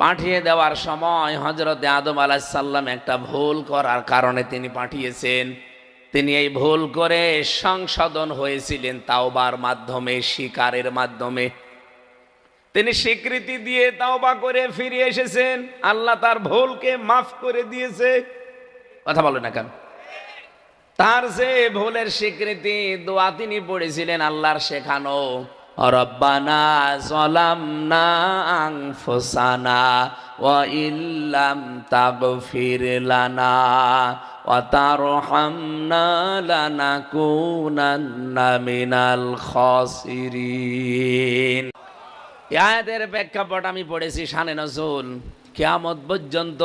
পাঠিয়ে দেওয়ার সময় হযরতে আদম আলাইহিস সালাম একটা ভুল করার কারণে তিনি পাঠিয়েছেন। তিনি এই ভুল করে সংশোধন হয়েছিলেন তাওবার মাধ্যমে, স্বীকারের মাধ্যমে। তিনি স্বীকৃতি দিয়ে তাওবা করে ফিরে এসেছেন, আল্লাহ তার ভুলকে মাফ করে দিয়েছে। কথা বলে না কেন? তার যে ভুলের স্বীকৃতি দোয়া তিনি পড়েছিলেন আল্লাহর শেখানো, রব্বানা যালামনা আনফুসানা ওয়া ইল্লাম তাগফির লানা ওয়া তারহামনা লানাকুনান্না মিনাল খাসিরিন। এই আয়াতের প্রেক্ষাপট আমি পড়েছি শানে নজুল। কিয়ামত পর্যন্ত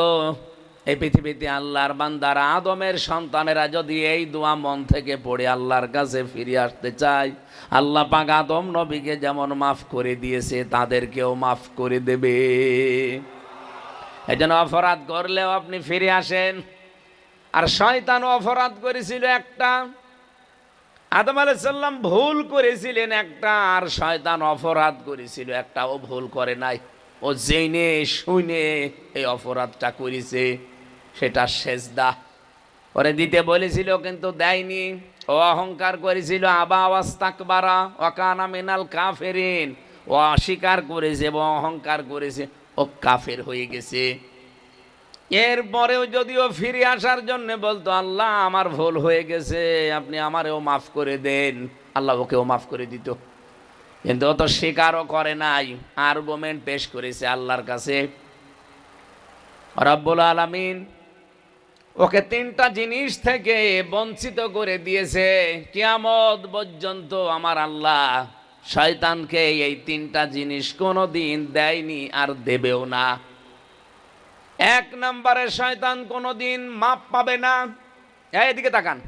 এই পৃথিবীতে আল্লাহর বান্দারা, আদমের সন্তানেরা যদি এই দোয়া মন থেকে পড়ে আল্লাহর কাছে ফিরে আসতে চায়, আল্লাহ পাক আদম নবীকে যেমন মাফ করে দিয়েছে তাদেরকেও মাফ করে দেবে। এই জন্য অপরাধ করলেও আপনি ফিরে আসেন। আর শয়তানও অপরাধ করেছিল একটা, আদম আলাইহিস সালাম ভুল করেছিলেন একটা, আর শয়তান অপরাধ করেছিল একটা। ও ভুল করে নাই, ও জেনে শুনে এই অপরাধটা করেছে, সেটা সেজদা করে দিতে বলেছিল কিন্তু দেয়নি। ও অহংকার করেছিল, আবা ওয়াস্তাকবারা ওয়া কানা মিনাল কাফিরিন। ও অস্বীকার করেছে এবং অহংকার করেছে, ও কাফের হয়ে গেছে। এরপরেও যদিও ফিরে আসার জন্য বলতো আল্লাহ আমার ভুল হয়ে গেছে, আপনি আমারেও মাফ করে দেন, আল্লাহ ওকেও মাফ করে দিত। কিন্তু ও তো স্বীকারও করে নাই, আর্গুমেন্ট পেশ করেছে আল্লাহর কাছে। রব্বুল আলামিন ওকে তিনটা জিনিস থেকে বঞ্চিত করে দিয়েছে। কিয়ামত পর্যন্ত আমার আল্লাহ শয়তানকে এই তিনটা জিনিস কোনোদিন দেয়নি, আর দেবেও না। এক নম্বরে শয়তান কোনোদিন মাপ পাবে না। এদিকে তাকান,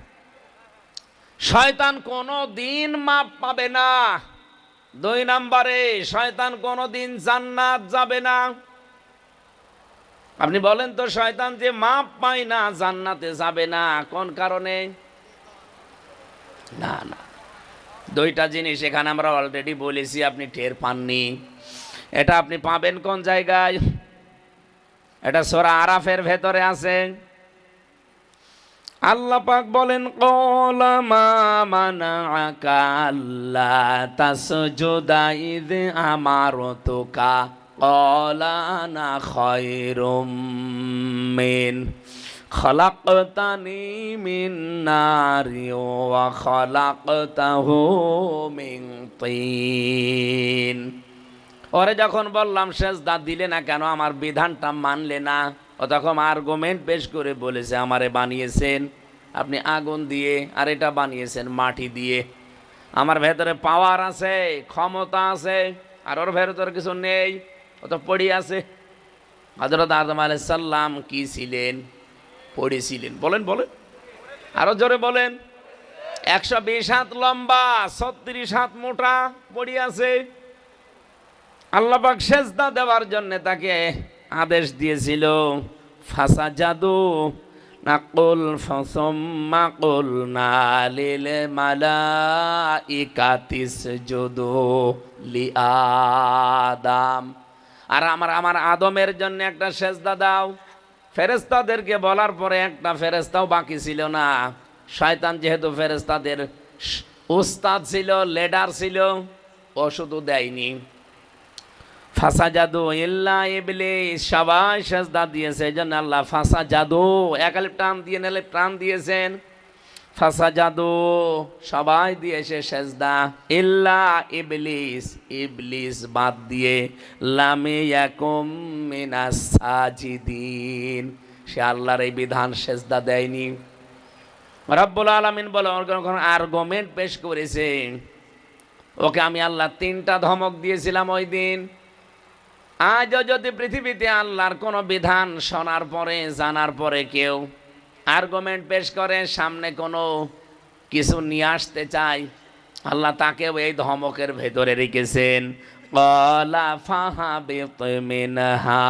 শয়তান কোনোদিন মাপ পাবে না। দুই নম্বরে শয়তান কোনোদিন জান্নাত যাবে না। আপনি বলেন তো, শয়তান যে মাপ পায় না, জান্নাতে যাবে না, কোন কারণে? না না, দুইটা জিনিস এখানে আমরা অলরেডি বলেছি, আপনি টের পাননি। এটা আপনি পাবেন কোন জায়গায়? এটা সূরা আরাফের ভেতরে আছে। আল্লাহ পাক বলেন, ক্বালা মা মানাআকা আল্লা তাসজুদা ইয আমারতুকা ক্বালা আনা খায়রুম মিন খালাকতানি মিন নারি ওয়া খালাকতাহু মিন তিন। ওরে যখন বললাম সেজদা দিলে না কেন, আমার বিধানটা মানলে না, ও তখন আর্গুমেন্ট পেশ করে বলেছে আমারে বানিয়েছেন আপনি আগুন দিয়ে, আর এটা বানিয়েছেন মাটি দিয়ে। আমার ভেতরে পাওয়ার আছে, ক্ষমতা আছে, আর ওর ভেতরে কিছু নেই, ও তো পড়ে আছে। হযরত আদম আলাইহিস সালাম কি ছিলেন? পড়েছিলেন। বলেন বলেন, আরো জোরে বলেন। 120 হাত লম্বা, 36 হাত মোটা, পড়ে আছে। আল্লাহ পাক সেজদা দেওয়ার জন্য তাকে আদেশ দিয়েছিল, ফাসাজাদু নাকুল ফাসাম্মা কুলনা লিল মালাইকাতি ইসজুদু লিআদম। আর আমার আদমের জন্য একটা সেজদা দাও। ফেরেশতাদেরকে বলার পরে একটা ফেরেশতাও বাকি ছিল না। শয়তান যেহেতু ফেরেশতাদের উস্তাদ ছিল, লিডার ছিল, ও শুধু দেয়নি। ফাসাজাদু ইল্লা ইবলিস, সবাই সেজদা দিয়েছে। এজন্য আল্লাহ ফাসাজাদু একালিপ টান দিয়ে নেলে প্রাণ দিয়েছেন। ফাসাজাদু সবাই দিয়েছে সেজদা, ইল্লা ইবলিস, ইবলিস বাদ দিয়ে, লাম ইয়াকুম মিনাস সাজিদিন, সে আল্লাহর এই বিধান সেজদা দেয়নি। রব্বুল আলামিন বলে আর্গুমেন্ট পেশ করেছে, ওকে আমি আল্লাহ তিনটা ধমক দিয়েছিলাম ওই দিন। আজও যদি পৃথিবীতে আল্লাহর কোনো বিধান শোনার পরে, জানার পরে কেউ আর্গুমেন্ট পেশ করে, সামনে কোনো কিছু নিয়ে আসতে চায়, আল্লাহ তাকেও এই ধমকের ভেতরে রেখেছেন। ক্বালা ফাহাবিত মিনহা,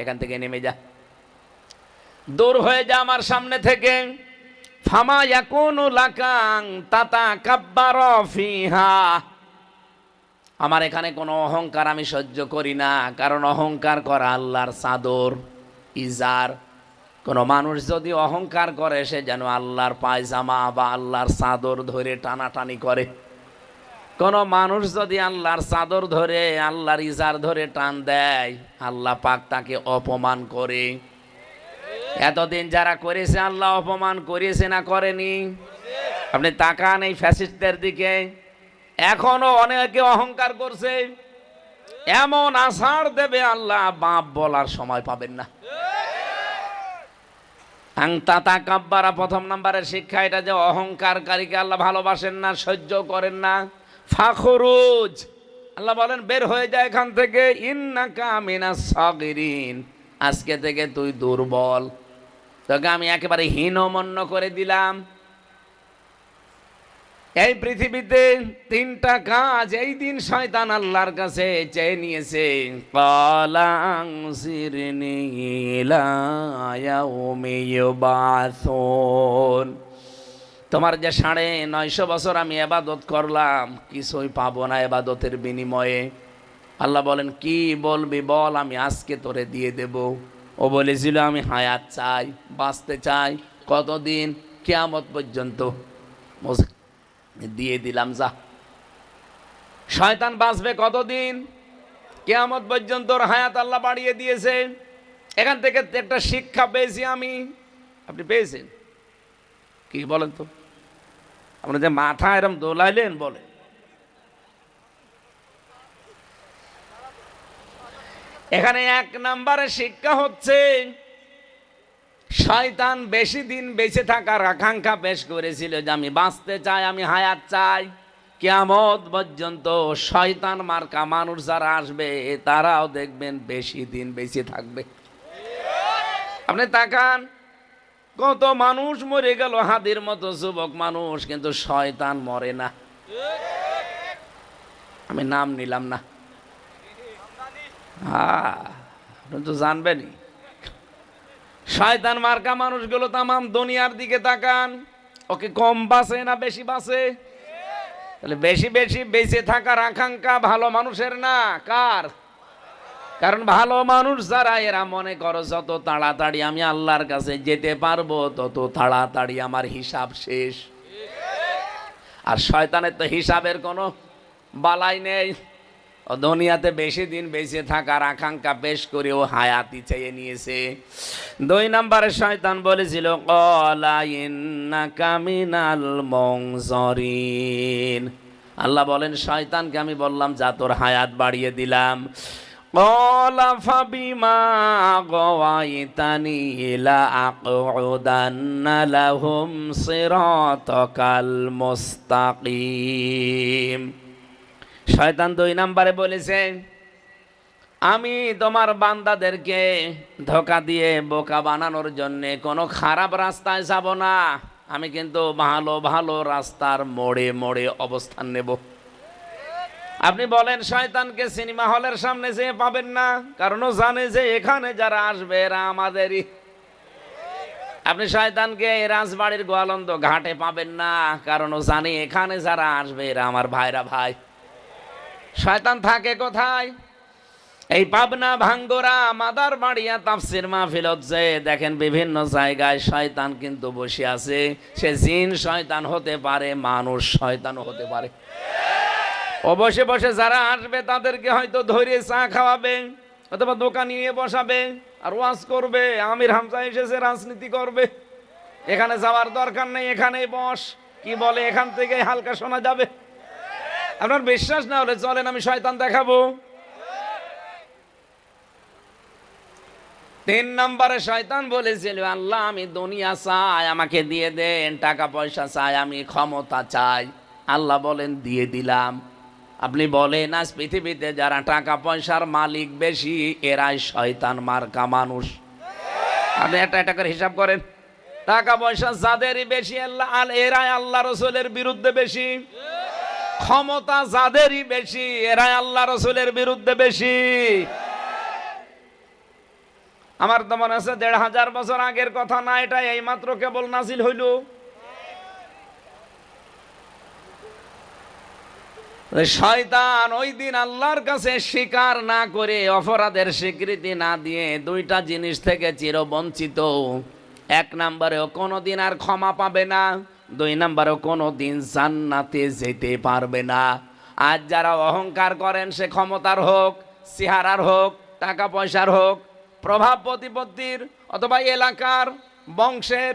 এখান থেকে নেমে যা, দূর হয়ে যা আমার সামনে থেকে। ফামা ইয়াকুনু লাকা আন তাতাকাব্বারা ফিহা, আমার এখানে কোনো অহংকার আমি সহ্য করি না, কারণ অহংকার করা আল্লাহর চাদর, ইজার। কোনো মানুষ যদি অহংকার করে, সে যেন আল্লাহর পায়জামা বা আল্লাহর চাদর ধরে টানাটানি করে। কোনো মানুষ যদি আল্লাহর চাদর ধরে, আল্লাহর ইজার ধরে টান দেয়, আল্লাহ পাক তাকে অপমান করে। এতদিন যারা করেছে, আল্লাহ অপমান করেছে না করেনি? আপনি তাকান এই ফ্যাসিস্টদের দিকে, এখনো অনেকে অহংকার করছে। এমন আছাড় দেবে আল্লাহ, বাপ বলার সময় পাবেন না। আংতাতা কাব্বারা, প্রথম নাম্বারের শিক্ষা এটা যে অহংকারকারীকে আল্লাহ ভালোবাসেন না, সহ্য করেন না। ফাখরুজ, আল্লাহ বলেন বের হয়ে যায় এখান থেকে। ইন্নাকা মিনাস সাগিরিন, আজকে থেকে তুই দুর্বল, তোকে আমি একেবারে হীনমন্য করে দিলাম। এই পৃথিবীতে তিনটা কাজ এই দিন শয়তান আল্লাহর কাছে চেয়ে নিয়েছে। ক্বালাং সিরনি ইলা ইয়াউমি ইউবাসুন, তোমার যে 950 বছর আমি ইবাদত করলাম, কিছুই পাবো না ইবাদতের বিনিময়ে। আল্লাহ বলেন কি বলবি বল, আমি আজকে তোরে দিয়ে দেব। ও বলেছিল আমি হায়াত চাই, বাঁচতে চাই। কতদিন? কিয়ামত পর্যন্ত। দিয়ে দিলাম, যা। শয়তান বাঁচবে কতদিন? কিয়ামত পর্যন্ত। ওর হায়াত আল্লাহ বাড়িয়ে দিয়েছে। এখান থেকে একটা শিক্ষা পেয়েছি আমি। আপনি পেয়েছেন কি বলেন তো? আপনি যে মাথা এরম দোলাইলেন, বলেন। এখানে 1 নম্বরের শিক্ষা হচ্ছে, শয়তান বেশি দিন বেঁচে থাকার আকাঙ্ক্ষা পেশ করেছিল, যে আমি বাঁচতে চাই, আমি হায়াত চাই। কিয়ামত পর্যন্ত শয়তান মার্কা মানুষ যারা আসবে, তারাও দেখবেন বেশি দিন বেঁচে থাকবে। আপনি তাকান, কত মানুষ মরে গেল, হাদির মতো যুবক মানুষ, কিন্তু শয়তান মরে না। আমি নাম নিলাম না, হ্যাঁ আপনি তো জানবেনই। শয়তান মার্কা মানুষগুলো তামাম দুনিয়ার দিকে তাকান, ওকে কম বাঁচে না বেশি বাঁচে? তাহলে বেশি বেশি বেঁচে থাকার আকাঙ্ক্ষা ভালো মানুষের না, কার? কারণ ভালো মানুষ যারা, এরা মনে করো যত তাড়াতাড়ি আমি আল্লাহর কাছে যেতে পারবো, তত তাড়াতাড়ি আমার হিসাব শেষ। আর শয়তানের তো হিসাবের কোনো বালাই নেই। ও দুনিয়াতে বেশি দিন বেঁচে থাকার আকাঙ্ক্ষা পেশ করে ও হায়াতি চেয়ে নিয়েছে। 2 নম্বরে শয়তান বলেছিল, ক্বালা ইন্নাকা মিনাল মুনজারিন। আল্লাহ বলেন শয়তানকে আমি বললাম, যা তোর হায়াত বাড়িয়ে দিলাম। ক্বালা ফাবিমা গাওয়াইতানি লা আকুদান্না লাহুম সিরাতাকাল মুস্তাকিম। শয়তান 2 নম্বরে বলেছে, আমি তোমার বান্দাদেরকে ধোঁকা দিয়ে বোকা বানানোর জন্য কোনো খারাপ রাস্তায় যাব না, আমি কিন্তু ভালো ভালো রাস্তার মোড়ে মোড়ে অবস্থান নেব। আপনি বলেন শয়তানকে সিনেমা হলের সামনে যেয়ে পাবেন না, কারণ ও জানে যে এখানে যারা আসবে এরা আমাদেরই। আপনি শয়তানকে রাজবাড়ির গোয়ালন্দ ঘাটে পাবেন না, কারণ ও জানে এখানে যারা আসবে এরা আমার ভাইরা ভাই। শয়তান থাকে কোথায়? এই পাবনা, ভাঙ্গরা, মাদারবাড়িয়া তাফসীর মাহফিল হচ্ছে, দেখেন বিভিন্ন জায়গায় শয়তান কিন্তু বসে আছে। সে জিন শয়তান হতে পারে, মানুষ শয়তানও হতে পারে। ও বসে বসে যারা আসবে তাদেরকে হয়তো ধরে চা খাওয়াবে, অথবা দোকান নিয়ে বসাবে আর ওয়াজ করবে, আমির হামজা এসেছে রাজনীতি করবে, এখানে যাওয়ার দরকার নেই, এখানেই বস, কি বলে এখান থেকে হালকা শোনা যাবে। আপনার বিশ্বাস না হলে চলেন আমি শয়তান দেখাবো। 3 নম্বরে শয়তান বলেছিল, আল্লাহ আমি দুনিয়া চাই, আমাকে দিয়ে দেন, টাকা পয়সা চাই, আমি ক্ষমতা চাই। আল্লাহ বলেন দিয়ে দিলাম। আপনি বলেন আজ পৃথিবীতে যারা টাকা পয়সার মালিক বেশি, এরাই শয়তান মার্কা মানুষ। আপনি একটা করে হিসাব করেন, টাকা পয়সা যাদেরই বেশি, এরাই আল্লাহ রসুলের বিরুদ্ধে বেশি। ক্ষমতা যাদেরই বেশি, এরাই আল্লাহ রসুলের বিরুদ্ধে বেশি। আমার তো মনে আছে 1500 বছর আগের কথা না, এটা এইমাত্র কেবল নাজিল হইল। শয়তান ওই দিন আল্লাহর কাছে স্বীকার না করে, অপরাধের স্বীকৃতি না দিয়ে দুইটা জিনিস থেকে চিরবঞ্চিত। এক নম্বরেও কোনোদিন আর ক্ষমা পাবে না, দুই নম্বরেও কোনোদিন জান্নাতে যেতে পারবে না। আজ যারা অহংকার করেন, সে ক্ষমতার হোক, চেহারার হোক, টাকা পয়সার হোক, প্রভাব প্রতিপত্তির, অথবা এলাকার, বংশের,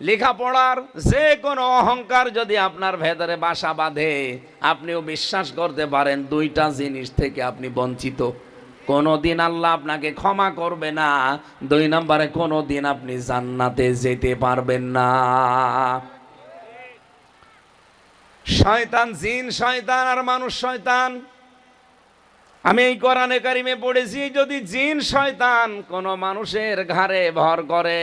লেখাপড়ার, যে কোনো অহংকার যদি আপনার ভেতরে বাসা বাঁধে, আপনিও বিশ্বাস করতে পারেন দুইটা জিনিস থেকে আপনি বঞ্চিত। কোনোদিন আল্লাহ আপনাকে ক্ষমা করবে না, দুই নম্বরে কোনোদিন আপনি জান্নাতে যেতে পারবেন না। শয়তান জিন শয়তান আর মানুষ শয়তান। আমি এই কোরআনে কারিমে পড়েছি, যদি জিন শয়তান কোন মানুষের ঘাড়ে ভর করে,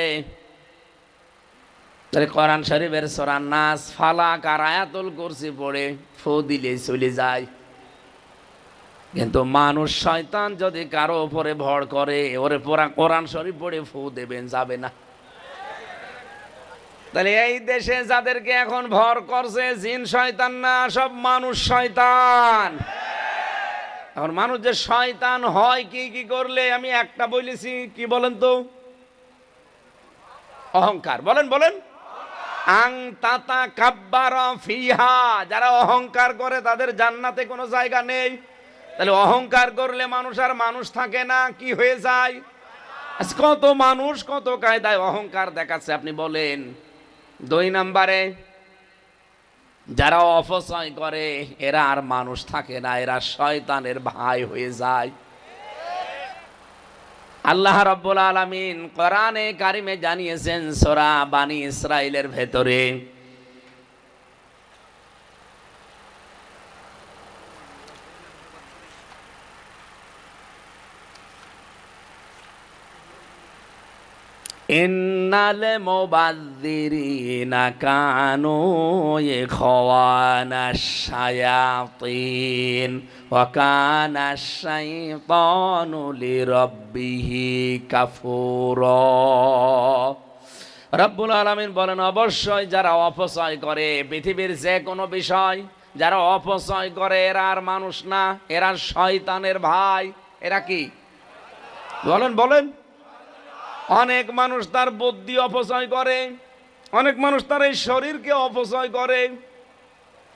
তাহলে কোরআন শরীফের সূরা নাস, ফালাক আর আয়াতুল কুরসি পড়ে ফু দিলে চলে যায়। কিন্তু মানুষ শয়তান যদি কারো উপরে ভর করে, ওরে পুরা কোরআন শরীফ পড়ে ফু দেবেন, যাবে না। তাহলে এই দেশে যাদেরকে এখন ভর করছে, জিন শয়তান না, সব মানুষ শয়তান। এখন মানুষ যে শয়তান হয় কি কি করলে, আমি একটা বলেছি, কি বলেন তো? অহংকার। বলেন বলেন। আং তাতা কাব্বারা ফিহা, যারা অহংকার করে তাদের জান্নাতে কোনো জায়গা নেই। তাহলে অহংকার করলে মানুষ আর মানুষ থাকে না, কি হয়ে যায়? কত মানুষ কত কায়দায় অহংকার দেখাচ্ছে, আপনি বলেন। দুই নম্বরে যারা অপচয় করে, এরা আর মানুষ থাকে না, এরা শয়তানের ভাই হয়ে যায়। আল্লাহ রাব্বুল আলামিন কোরআনে কারিমে জানিয়েছেন সূরা বানী ইসরাইলের ভেতরে, ইন্নাল মুবাযযিরিনা কানু ইখওয়ানাশ শায়াতিন ওয়া কানাশ শাইতানু লিরাব্বিহি কাফুরা। রব্বুল আলামিন বলেন, অবশ্যই যারা অপচয় করে পৃথিবীর যে কোনো বিষয়, যারা অপচয় করে, এরা আর মানুষ না, এরা শয়তানের ভাই। এরা কি? বলেন বলেন। অনেক মানুষ তার বুদ্ধি অপচয় করে, অনেক মানুষ তার এই শরীরকে অপচয় করে।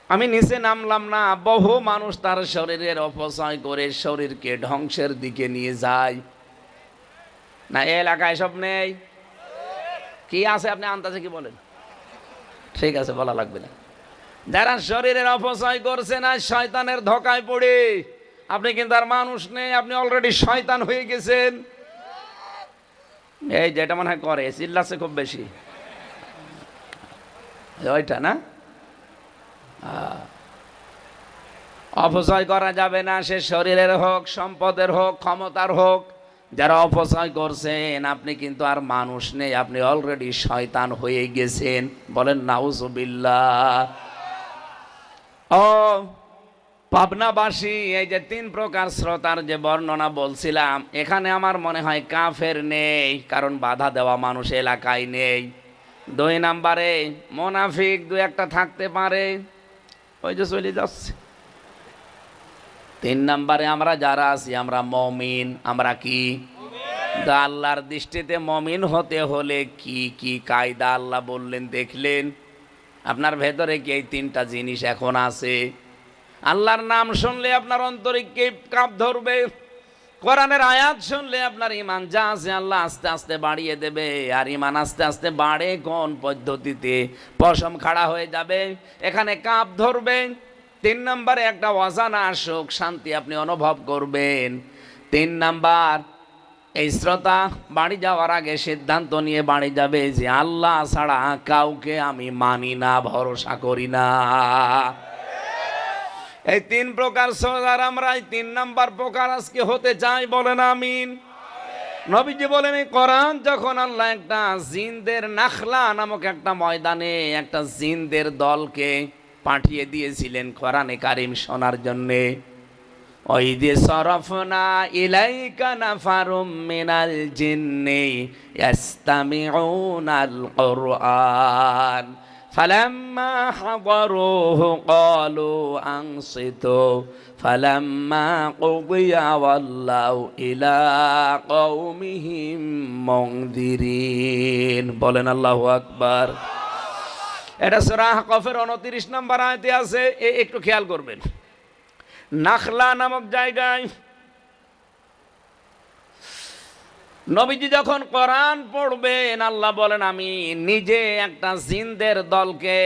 আমি নিচে নামলাম না, বহু মানুষ তার শরীরের অপচয় করে শরীরকে ধ্বংসের দিকে নিয়ে যায়। না এই এলাকায় সব নেই? কি আছে আপনি আন্দাজে কি বলেন? ঠিক আছে, বলা লাগবে না। যারা শরীরের অপচয় করছে না, শয়তানের ধোঁকায় পড়ে, আপনি কিন্তু আর মানুষ নেই, আপনি অলরেডি শয়তান হয়ে গেছেন। এই যেটা মনে হয় করে, চিল্লাচ্ছে খুব বেশি, ওইটা না? অপচয় করা যাবে না, সে শরীরের হোক, সম্পদের হোক, ক্ষমতার হোক। যারা অপচয় করছেন, আপনি কিন্তু আর মানুষ নেই, আপনি অলরেডি শয়তান হয়ে গেছেন। বলেন নাউজুবিল্লাহ। ও পাবনাবাসী, এই যে তিন প্রকার শ্রোতার যে বর্ণনা বলছিলাম, এখানে আমার মনে হয় কাফের নেই, কারণ বাধা দেওয়া মানুষ এলাকায় নেই। দুই নম্বরে মুনাফিক দু একটা থাকতে পারে, ওই যে চলে যাচ্ছে। তিন নম্বরে আমরা যারা আছি, আমরা মুমিন। আমরা কি? আল্লাহর দৃষ্টিতে মুমিন হতে হলে কি কি কায়দা আল্লাহ বললেন দেখলেন? আপনার ভেতরে কি এই তিনটা জিনিস এখন আছে? আল্লাহর নাম শুনলে আপনার অন্তরে কে কাঁপ ধরবে? কোরআনের আয়াত শুনলে আপনার ঈমান যা আছে আল্লাহ আস্তে আস্তে বাড়িয়ে দেবে। আর ঈমান আস্তে আস্তে বাড়ে কোন পদ্ধতিতে? পশম খাড়া হয়ে যাবে, এখানে কাঁপ ধরবে। তিন নম্বরে একটা অজানা সুখ শান্তি আপনি অনুভব করবেন। তিন নাম্বার, এই শ্রোতা বাড়ি যাওয়ার আগে সিদ্ধান্ত নিয়ে বাড়ি যাবে যে আল্লাহ ছাড়া কাউকে আমি মানি না, ভরসা করি না। এই তিন প্রকার শ্রোতার আমরা এই তিন নাম্বার প্রকার আজকে হতে চাই। বলেন আমিন। নবীজি বলেন, এই কোরআন যখন আল্লাহ একটা জিনদের নাখলা নামক একটা ময়দানে একটা জিনদের দলকে পাঠিয়ে দিয়েছিলেন কোরআনে কারিম শোনার জন্যে। ওয়াইদি সরফনা ইলাইকা নাফারুম মিনাল জিন্নি ইয়াস্তামিউনাল কুরআন। ফালাম্মা হাদারুহু ক্বালু আনসিতু ফালাম্মা কুদিয়া ওয়াল্লাউ ইলা কওমিহিম মুনযিরিন। বলেন আল্লাহু আকবার। এটা সূরা আহকাফের 29 নম্বর আয়াতে আছে, একটু খেয়াল করবেন। নাখলা নামক জায়গায় নবীজি যখন কোরআন পড়বেন, আল্লাহ বলেন আমি নিজে একটা জিনদের দলকে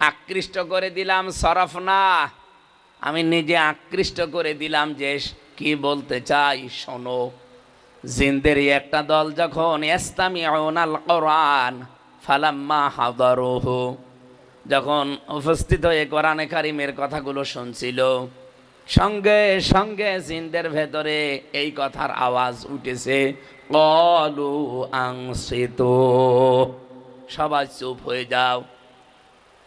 আকৃষ্ট করে দিলাম। সরফনা, আমি নিজে আকৃষ্ট করে দিলাম যে কি বলতে চাই শোনো। জিনদেরই একটা দল যখন ইস্তামিউনাল কোরআন ফালাম্মা হাদারুহু, যখন উপস্থিত হয়ে কোরআনে কারিমের কথাগুলো শুনছিল, সঙ্গে সঙ্গে জিনদের ভেতরে এই কথার আওয়াজ উঠেছে, ক্বালু আনসিতু, সবাই চুপ হয়ে যাও।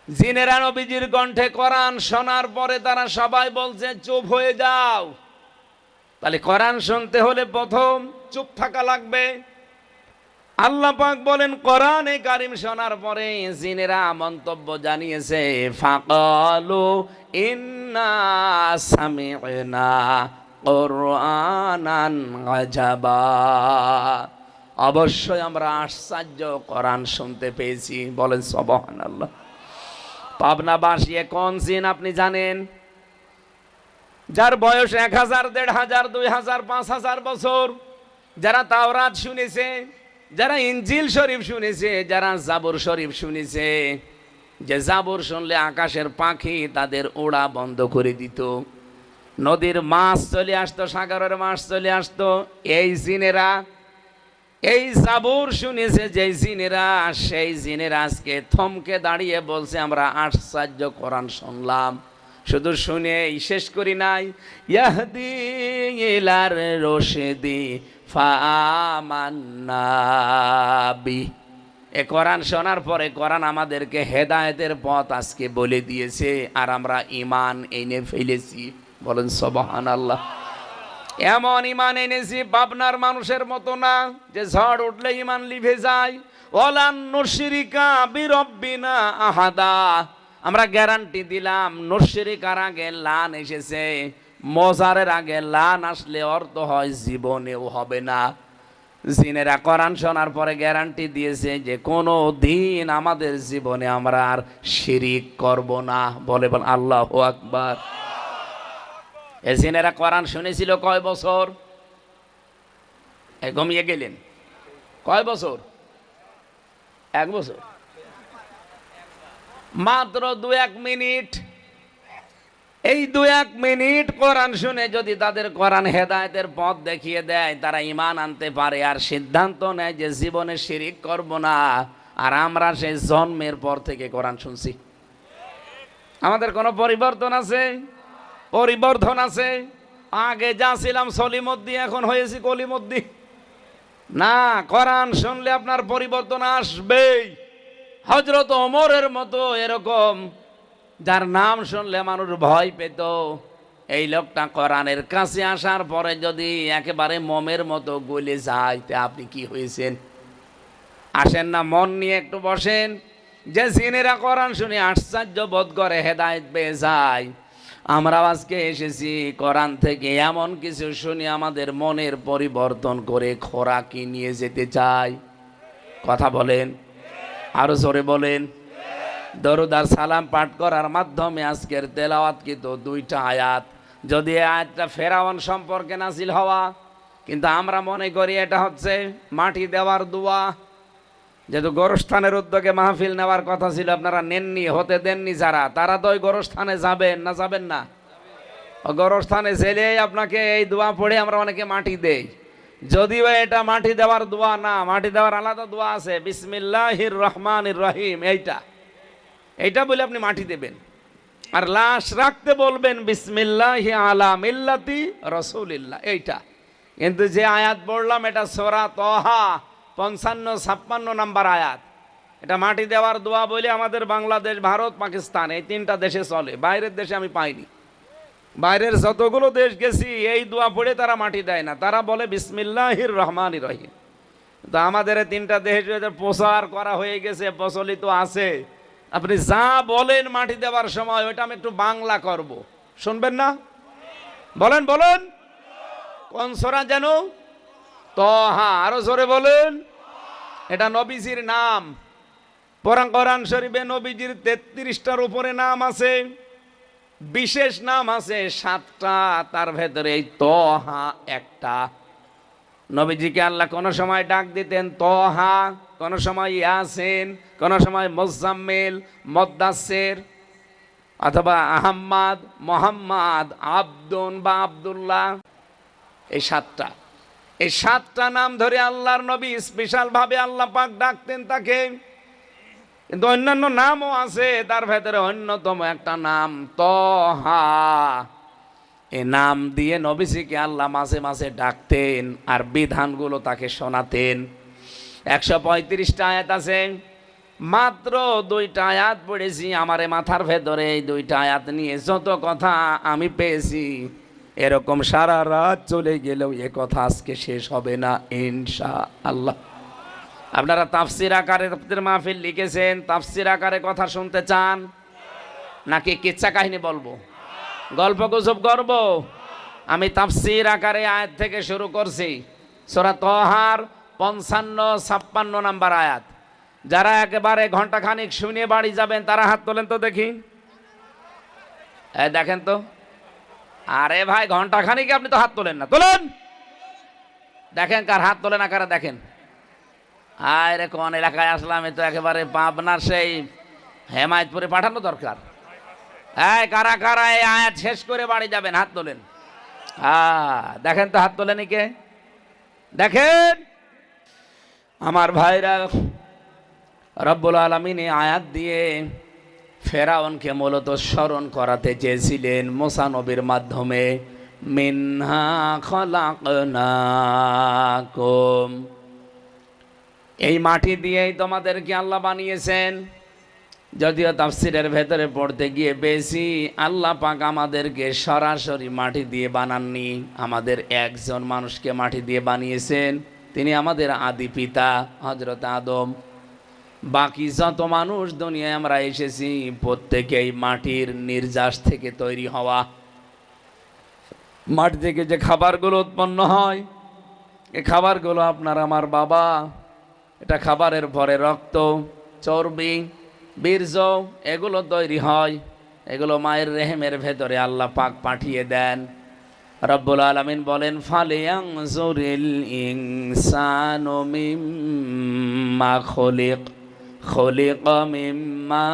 জিনেরা নবীজির কণ্ঠে কোরআন শোনার পরে তারা সবাই বলছে চুপ হয়ে যাও। তাহলে কোরআন শুনতে হলে প্রথম চুপ থাকা লাগবে। আল্লাহ পাক বলেন কোরআনে কারিম শোনার পরে জিনেরা মন্তব্য জানিয়েছে, ফাকালু ইন্না সামি'না কুরআনান আজাবা, অবশ্যই আমরা আশ্চর্য কোরআন শুনতে পেয়েছি। বলেন সুবহানাল্লাহ। পাবনাবাসী কোন জিন আপনি জানেন? যার বয়স 1000, 1500, 2000, 5000 বছর, যারা তাওরাত শুনেছে, যারা ইনজিল শরীফ শুনেছে, যারা জাবুর শরীফ শুনেছে, যে জাবুর শুনলে আকাশের পাখি তাদের ওড়া বন্ধ করে দিত, নদীর মাছ চলে আসতো, সাগরের মাছ চলে আসতো, এই জিনেরা এই জাবুর শুনেছে যে জিনেরা, সেই জিনেরা আজকে থমকে দাঁড়িয়ে বলছে আমরা আশ্চর্য কোরআন শুনলাম। শুধু শুনে শেষ করি নাই, ইয়াহদি ইলার রশদি ফাআমান্না বি, এ কোরআন শোনার পরে কোরআন আমাদেরকে হেদায়েতের পথ আজকে বলে দিয়েছে, আর আমরা ঈমান এনে ফেলেছি। বলেন সুবহানাল্লাহ। এমন ঈমান এনেছি পাবনার মানুষের মতো না যে ঝড় উঠলে ঈমান লিভে যায়। ওয়ালান নুশরিকা বিরব্বিনা আহাদা, আমরা গ্যারান্টি দিলাম নুশরিকার আগে লান এসেছে, মজারের আগে লান আসলে অর্থ হয় জীবনেও হবে না। জিনেরা কোরআন শোনার পরে গ্যারান্টি দিয়েছে যে কোনো দিন আমাদের জীবনে আমরা আর শিরিক করব না। বলে আল্লাহু আকবার। এই জিনেরা কোরআন শুনেছিল কয় বছর? ঘুমিয়ে গেলেন। কয় বছর? 1 বছর। মাত্র 2-1 মিনিট। এই 2-1 মিনিট কোরআন শুনে যদি তাদের কোরআন হেদায়েতের পথ দেখিয়ে দেয়, তারা ঈমান আনতে পারে আর সিদ্ধান্ত নেয় যে জীবনে শিরিক করব না। আর আমরা সেই জন্মের পর থেকে কোরআন শুনছি। আমাদের কোনো পরিবর্তন আছে? পরিবর্তন আছে। আগে যা ছিলাম সলিমদ্দি, এখন হয়েছি কলিমদ্দি না। কোরআন শুনলে আপনার পরিবর্তন আসবেই। হযরত ওমরের মতো এরকম যার নাম শুনলে মানুষ ভয় পেত, এই লোকটা কোরআনের কাছে আসার পরে যদি একেবারে মোমের মতো গলে যায়, তে আপনি কি হয়েছেন? আসেন না, মন নিয়ে একটু বসেন। যে জিনেরা কোরআন শুনে আশ্চর্য বোধ করে হেদায়েত পেয়ে যায়, আমরা আজকে এসেছি কোরআন থেকে এমন কিছু শুনি আমাদের মনের পরিবর্তন করে খোরাকি নিয়ে যেতে চাই। কথা বলেন, আরো জোরে বলেন। দরুদ আর সালাম পাঠ করার মাধ্যমে আজকের তেলাওয়াত কিন্তু 2টা আয়াত। যদি আয়াতটা ফেরাউন সম্পর্কে নাজিল হওয়া, কিন্তু আমরা মনে করি এটা হচ্ছে মাটি দেওয়ার দোয়া। যেহেতু গোরস্থানের উদ্যোগে মাহফিল নেওয়ার কথা ছিল, আপনারা নেননি, হতে দেননি যারা, তারা তো ওই গোরস্থানে যাবেন না? যাবেন না? গোরস্থানে জেলে আপনাকে এই দোয়া পড়ে আমরা অনেকে মাটি দেই, যদিও এটা মাটি দেওয়ার দোয়া না। মাটি দেওয়ার আলাদা দোয়া আছে, বিসমিল্লাহির রহমানির রহিম, এইটা বলে আপনি মাটি দেবেন। আর লাশ রাখতে বলবেন বিসমিল্লাহি আলা মিল্লাতি রাসূলিল্লাহ, এইটা। কিন্তু যে আয়াত পড়লাম এটা সূরা তাহা 55-56 নম্বর আয়াত। এটা মাটি দেওয়ার দোয়া বলে আমাদের বাংলাদেশ, ভারত, পাকিস্তান এই 3টা দেশে চলে। বাইরের দেশে আমি পাইনি। বাইরের যতগুলো দেশ গেছি এই দোয়া পড়ে তারা মাটি দেয় না, তারা বলে বিসমিল্লাহির রহমানির রহিম। তো আমাদের 3টা দেশ প্রচার করা হয়ে গেছে, প্রচলিত আছে, আপনি যা বলেন মাটি দেওয়ার সময় ওইটা আমি একটু বাংলা করব, শুনবেন না? বলেন বলেন। কোন সূরা যেন? তহা। আরো জোরে বলেন। এটা নবীজির নাম। কোরআন শরীফে নবীজির 33টার উপরে নাম আছে, বিশেষ নাম আছে 7টা, তার ভেতরে এই তহা একটা। নবীজিকে আল্লাহ কোন সময় ডাক দিতেন তহা, কোন সময় ইয়াসিন, কোন সময় মুজাম্মিল, মুদ্দাসসির, অথবা আহম্মদ, মোহাম্মদ, আব্দুন বা আব্দুল্লাহ। এই 7টা, এই 7টা নাম ধরে আল্লাহর নবী স্পেশাল ভাবে আল্লাহ পাক ডাকতেন তাকে। কিন্তু অন্যান্য নামও আছে, তার ভেতরে অন্যতম একটা নাম তহা। এই নাম দিয়ে নবীজিকে আল্লাহ মাঝে মাঝে ডাকতেন আর বিধানগুলো তাকে শোনাতেন। 135টা আয়াত আছে, মাত্র 2টা আয়াত পড়েছি আমার মাথার ভেতরে। এই 2টা আয়াত নিয়ে যত কথা আমি পেয়েছি, এরকম সারা রাত চলে গেলেও এ কথা আজকে শেষ হবে না ইনশাআল্লাহ। আপনারা তাফসির আকারে আপনাদের মাহফিল লিখেছেন, তাফসির আকারে কথা শুনতে চান নাকি কিচ্ছা কাহিনী বলবো, গল্প গুজব করব? আমি তাফসির আকারে আয়াত থেকে শুরু করছি। সূরা তহার 55-56 নাম্বার আয়াত। যারা একেবারে ঘন্টাখানিক শুনে বাড়ি যাবেন তারা হাত তোলেন তো দেখি। দেখেন তো, আরে ভাই ঘন্টাখানিকে আপনি তো হাত তোলেন না, তোলেন। দেখেন কার হাত তোলে না কারা দেখেন। আরে কোন এলাকায় আসলাম, এ তো একেবারে পাবনার সেই হেমায়তপুরে পাঠানো দরকার। কারা কারা এই আয়াত শেষ করে বাড়ি যাবেন হাত তোলেন। দেখেন তো হাত তোলেন কে, দেখেন। আমার ভাইরা, রব্বুল আলামিন এই আয়াত দিয়ে ফেরাউনকে মূলত স্মরণ করাতে চেয়েছিলেন মুসা নবীর মাধ্যমে। মিনহা খলাকনাকুম, এই মাটি দিয়েই তোমাদেরকে আল্লাহ বানিয়েছেন। যদিও তাফসিরের ভেতরে পড়তে গিয়ে বেশি আল্লাহ পাক আমাদেরকে সরাসরি মাটি দিয়ে বানাননি, আমাদের একজন মানুষকে মাটি দিয়ে বানিয়েছেন। তিনি আমাদের আদি পিতা হযরত আদম। বাকি যত মানুষ দুনিয়ায় আমরা এসেছি প্রত্যেকেই মাটির নির্যাস থেকে তৈরি হওয়া। মাটি থেকে যে খাবারগুলো উৎপন্ন হয়, এই খাবারগুলো আপনার আমার বাবা, এটা খাবারের পরে রক্ত, চর্বি, বীর্য এগুলো তৈরি হয়। এগুলো মায়ের রেহেমের ভেতরে আল্লাহ পাক পাঠিয়ে দেন। রব্বুল আলামিন বলেন, ফালিয়ানজুরিল ইনসানু মিম্মা খুলিকা মিম্মা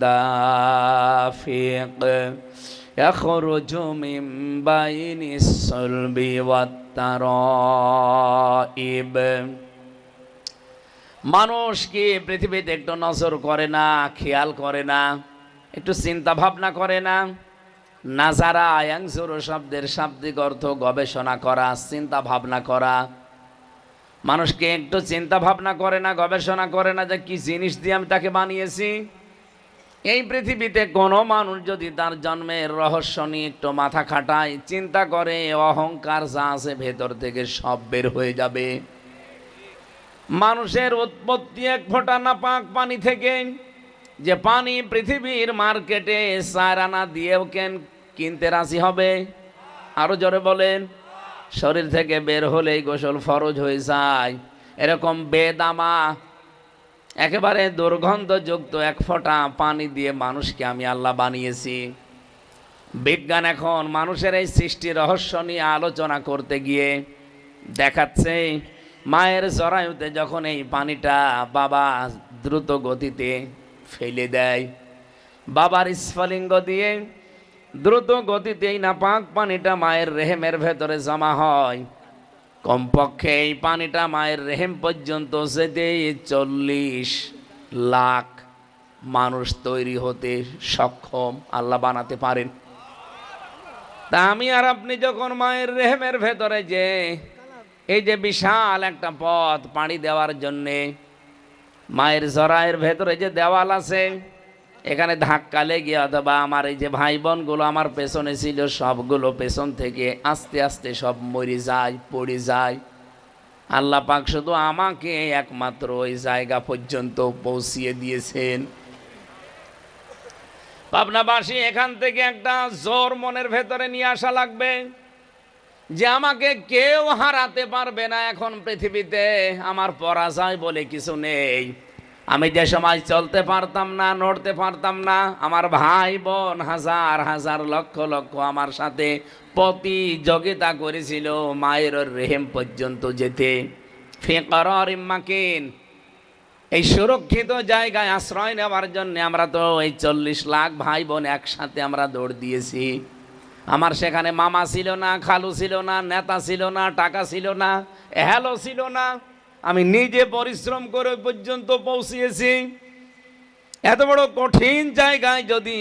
দাফিক ইয়াখরুজু মিন বাইনিস সুলবি ওয়াত তারাইব। মানুষ কি পৃথিবীতে একটু নজর করে না, খেয়াল করে না, একটু চিন্তা ভাবনা করে না? নাজারা ইয়ানজুরু শব্দের শাব্দিক অর্থ গবেষণা করা, চিন্তা ভাবনা করা। মানুষকে একটু চিন্তা ভাবনা করে না, গবেষণা করে না যে কি জিনিস দিয়ে আমি তাকে বানিয়েছি। এই পৃথিবীতে কোনো মানুষ যদি তার জন্মের রহস্য নিয়ে একটু মাথা খাটায়, চিন্তা করে, অহংকার যা আছে ভেতর থেকে সব বের হয়ে যাবে। মানুষের উৎপত্তি এক ফোঁটা নাপাক পানি থেকে। যে পানি পৃথিবীর মার্কেটে 4 আনা দিয়েও কিনতে রাজি হবে? আরো জোরে বলেন। শরীর থেকে বের হলেই গোসল ফরজ হয়ে যায়। এরকম বেদামা একেবারে দুর্গন্ধযুক্ত এক ফোঁটা পানি দিয়ে মানুষকে আমি আল্লাহ বানিয়েছি। বিজ্ঞান এখন মানুষের এই সৃষ্টি রহস্য নিয়ে আলোচনা করতে গিয়ে দেখাচ্ছে, মায়ের জরায়ুতে যখন এই পানিটা বাবা দ্রুত গতিতে ফেলে দেয়, বাবার স্ফলিঙ্গ দিয়ে দ্রুত গতিতে এই নাপাক পানিটা মায়ের রেহেমের ভেতরে জমা হয়। কমপক্ষে এই পানিটা মায়ের রেহেম পর্যন্ত যেতে 40 লাখ মানুষ তৈরি হতে সক্ষম আল্লাহ বানাতে পারেন। তা আমি আর আপনি যখন মায়ের রেহেমের ভেতরে যে এই যে বিশাল একটা পথ পাড়ি দেওয়ার জন্যে মায়ের জরায়ের ভেতরে যে দেওয়াল আছে, এখানে ধাক্কা লেগে অথবা আমার এই যে ভাই বোনগুলো আমার পেছনে ছিল সবগুলো পেছন থেকে আস্তে আস্তে সব মরে যায়, পড়ে যায়। আল্লাহ পাক শুধু আমাকে একমাত্র ওই জায়গা পর্যন্ত পৌঁছিয়ে দিয়েছেন। পাবনাবাসী এখান থেকে একটা জোর মনের ভেতরে নিয়ে আসা লাগবে যে আমাকে কেউ হারাতে পারবে না। এখন পৃথিবীতে আমার পরাজয় বলে কিছু নেই। আমি যে সময় চলতে পারতাম না, নড়তে পারতাম না, আমার ভাই বোন হাজার হাজার লক্ষ লক্ষ আমার সাথে প্রতিযোগিতা করেছিল মায়ের রেহেম পর্যন্ত যেতে। ফি করারিম মাকিন, এই সুরক্ষিত জায়গায় আশ্রয় নেওয়ার জন্য আমরা তো এই 40 লাখ ভাই বোন একসাথে আমরা দৌড় দিয়েছি। আমার সেখানে মামা ছিল না, খালু ছিল না, নেতা ছিল না, টাকা ছিল না, হ্যালো ছিল না। আমি নিজে পরিশ্রম করে পর্যন্ত পৌঁছিয়েছি। এত বড় কঠিন জায়গায় যদি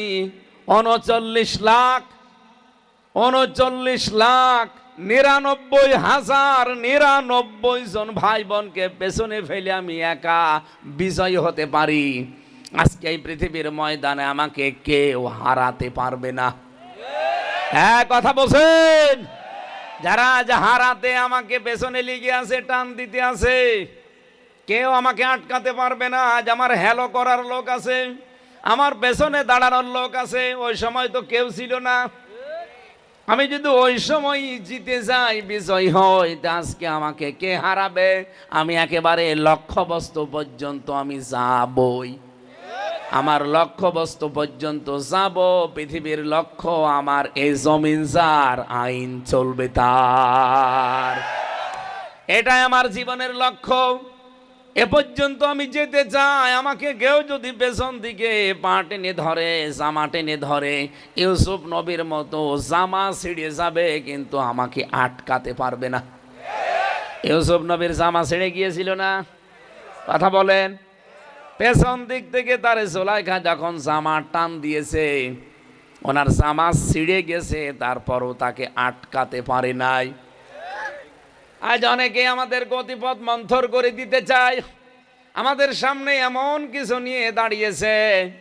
39 লাখ 99,99,99 জন ভাই বোনকে পেছনে ফেলে আমি একা বিজয় হতে পারি, আজকে এই পৃথিবীর ময়দানে আমাকে কেউ হারাতে পারবে না। হ্যাঁ, কথা বলছেন? যারা আজ হারাতে আমাকে পেছনে লেগে আছে, টান দিতে আছে, কেউ আমাকে আটকাতে পারবে না। আজ আমার হ্যালো করার লোক আছে, আমার পেছনে দাঁড়ানোর লোক আছে। ওই সময় তো কেউ ছিল না। আমি যদি ওই সময় জিতে যাই, বিজয় হই, তা আজকে আমাকে কে হারাবে? আমি একেবারে লক্ষ্যবস্তু পর্যন্ত আমি যাবই। আমার লক্ষ্যবস্তু পর্যন্ত যাব। পৃথিবীর লক্ষ্য আমার এই জমিন যার, আইন চলবে তার। এটাই আমার জীবনের লক্ষ্য। এ পর্যন্ত আমি যেতে চাই। আমাকে কেউ যদি পেছন দিকে পা টেনে ধরে, জামা টেনে ধরে, ইউসুফ নবীর মতো জামা ছিঁড়ে যাবে, কিন্তু আমাকে আটকাতে পারবে না। ইউসুফ নবীর জামা ছিঁড়ে গিয়েছিল না? কথা বলেন। পেছন দিক থেকে তার জুলাইখা যখন জামা টান দিয়েছে, ওনার জামা ছিঁড়ে গেছে, তারপরও তাকে আটকাতে পারে নাই। আজ অনেকে আমাদের গতিপথ মন্থর করে দিতে চায়। আমাদের সামনে এমন কিছু নিয়ে দাঁড়িয়েছে,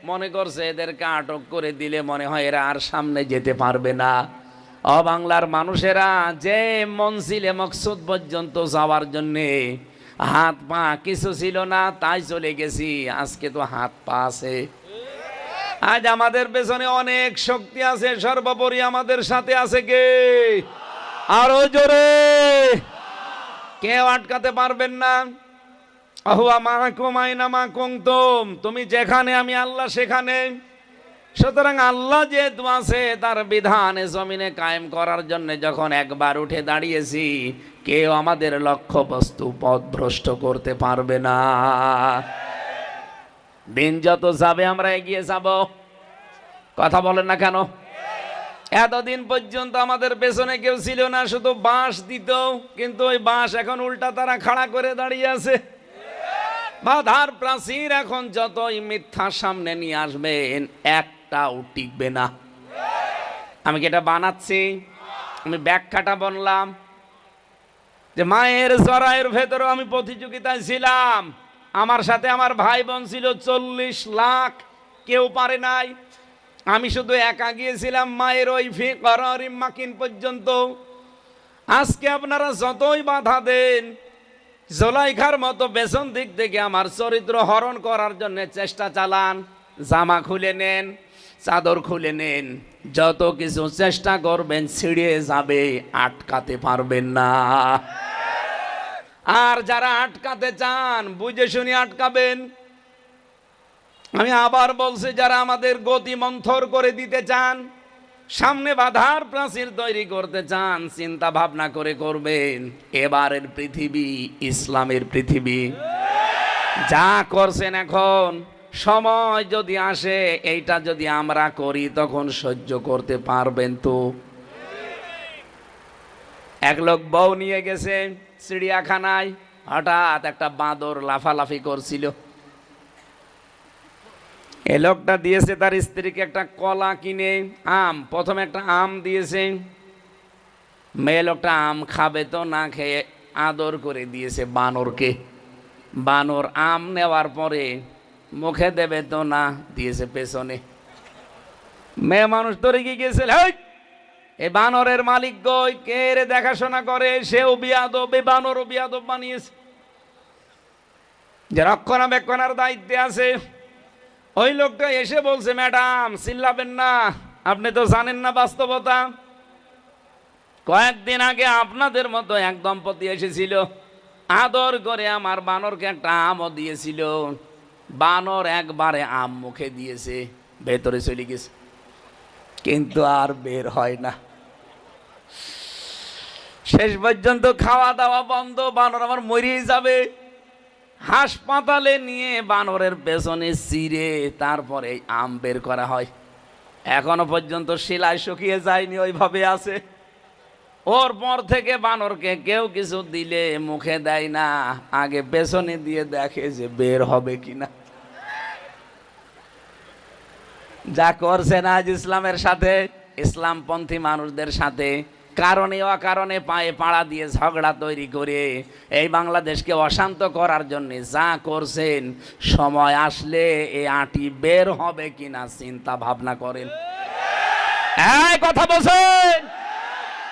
মনে করছে এদেরকে আটক করে দিলে মনে হয় এরা আর সামনে যেতে পারবে না। বাংলার মানুষেরা যে মনজিলে মকসুদ পর্যন্ত যাওয়ার জন্যে হাত পা কিছু ছিল না, তাই চলে গেছি। আজকে তো হাত পা আছে। আজ আমাদের পেছনে অনেক শক্তি আছে। সর্বোপরি আমাদের সাথে আছে কে? আরো জোরে। কেউ আটকাতে পারবেন না। আহুয়া মাকুম আইনামা কুনতুম, তুমি যেখানে আমি আল্লাহ সেখানে। সুতরাং আল্লাহ যেহেতু আছে, তার বিধানে জমিনে কায়েম করার জন্য যখন একবার উঠে দাঁড়িয়েছি, কেউ আমাদের লক্ষ্যবস্তু পথভ্রষ্ট করতে পারবে না। দিন যত যাবে আমরা এগিয়ে যাব। কথা বলেন না কেন? এতদিন পর্যন্ত আমাদের পেছনে কেউ ছিল না, শুধু বাঁশ দিত, কিন্তু ওই বাঁশ এখন উল্টা তারা খাড়া করে দাঁড়িয়ে আছে। বাধার প্রাচীর এখন যতই মিথ্যা সামনে নিয়ে আসবেন, একটাও টিকবে না। আমি কি এটা বানাচ্ছি? আমি ব্যাখ্যাটা বললাম যে মায়ের জরায়ের ভেতরে আমি প্রতিযোগিতায় ছিলাম। আমার সাথে আমার ভাই বোন ছিল 40 লাখ, কেউ পারে নাই। আমি শুধু একা গিয়েছিলাম মায়ের ওই ফি করারিম মাকিন পর্যন্ত। আজকে আপনারা যতই বাধা দেন, জুলাইখার মতো পেছন দিক থেকে আমার চরিত্র হরণ করার জন্য চেষ্টা চালান, জামা খুলে নেন, চাদর খুলে নেন, যত কিছু চেষ্টা করবেন, ছিঁড়ে যাবে, আটকাতে পারবেন না। আর যারা আটকাতে চান, বুঝে শুনে আটকাবেন। আমি আবার বলছি, যারা আমাদের গতি মন্থর করে দিতে চান, সামনে বাধার প্রাচীর তৈরি করতে চান, চিন্তা ভাবনা করে করবেন। এবারের পৃথিবী ইসলামের পৃথিবী। যা করছেন এখন, সময় যদি আসে এইটা যদি আমরা করি, তখন সহ্য করতে পারবেন তো? এক লোক বউ নিয়ে গেছে চিড়িয়াখানায়, হঠাৎ একটা বাঁদর লাফালাফি করছিল। এ লোকটা দিয়েছে তার স্ত্রীকে একটা কলা কিনে, আম, প্রথমে একটা আম দিয়েছে। মেয়ে লোকটা আম খাবে তো, না খেয়ে আদর করে দিয়েছে বানরকে। বানর আম নেওয়ার পরে মুখে দেবে তো, না, দিয়েছে পেছনে। মেয়ে মানুষ তো রেগে গিয়েছে, এই বানরের মালিক গই, কে রে দেখাশোনা করে? সেও বিয়াদব, এই বানরও বিয়াদব বানিয়েছে। যে রক্ষণাবেক্ষণের দায়িত্বে আছে, ওই লোকটা এসে বলছে, ম্যাডাম চিল্লাবেন না, আপনি তো জানেন না বাস্তবতা। কয়েকদিন আগে আপনাদের মতো এক দম্পতি এসেছিল, আদর করে আমার বানরকে একটা আমও দিয়েছিল। বানর একবারে আম মুখে দিয়েছে, ভেতরে চলে গেছে, কিন্তু আর বের হয় না। শেষ পর্যন্ত খাওয়া দাওয়া বন্ধ, বানর আমার মরিয়ে যাবে। হাসপাতালে নিয়ে বানরের পেছনে চিরে তারপরে আম বের করা হয়। এখনো পর্যন্ত শিলায় শুকিয়ে যায়নি, ওইভাবে আছে। ওর পর থেকে বানরকে কেউ কিছু দিলে মুখে দেয় না, আগে পেছনে দিয়ে দেখে যে বের হবে কিনা। যা করছেন আজ ইসলামের সাথে, ইসলামপন্থী মানুষদের সাথে কারণে অকারণে পায়ে পাড়া দিয়ে ঝগড়া তৈরি করে এই বাংলাদেশকে অশান্ত করার জন্য যা করছেন, সময় আসলে এই আঁটি বের হবে কিনা চিন্তা ভাবনা করেন। এই কথা বলছেন,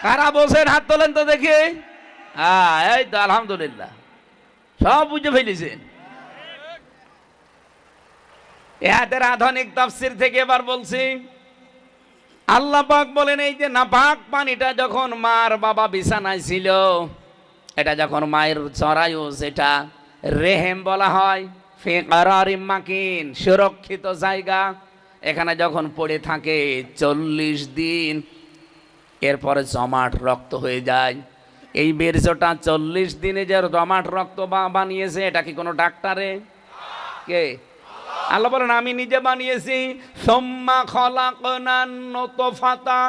কারা বলছেন হাত তোলেন তো দেখি। এই তো আলহামদুলিল্লাহ, সব বুঝে ফেলেছেন। এদের আধুনিক তাফসীর থেকে এবার বলছি, আল্লাহ পাক বলেন এই যে নাপাক পানিটা যখন মার বাবা বিছানায় ছিল, এটা যখন মায়ের জরায়ু, যেটা রেহেম বলা হয়, ফি কারারিম মাকিন, সুরক্ষিত জায়গা, এখানে যখন পড়ে থাকে 40 দিন, এরপরে জমাট রক্ত হয়ে যায়। এই বীর্যটা 40 দিনে যে জমাট রক্ত বানিয়েছে, এটা কি কোনো ডাক্তারে? কে? আল্লাহ বলেন আমি নিজে বানিয়েছি। সুম্মা খলাকনান নুতফাতা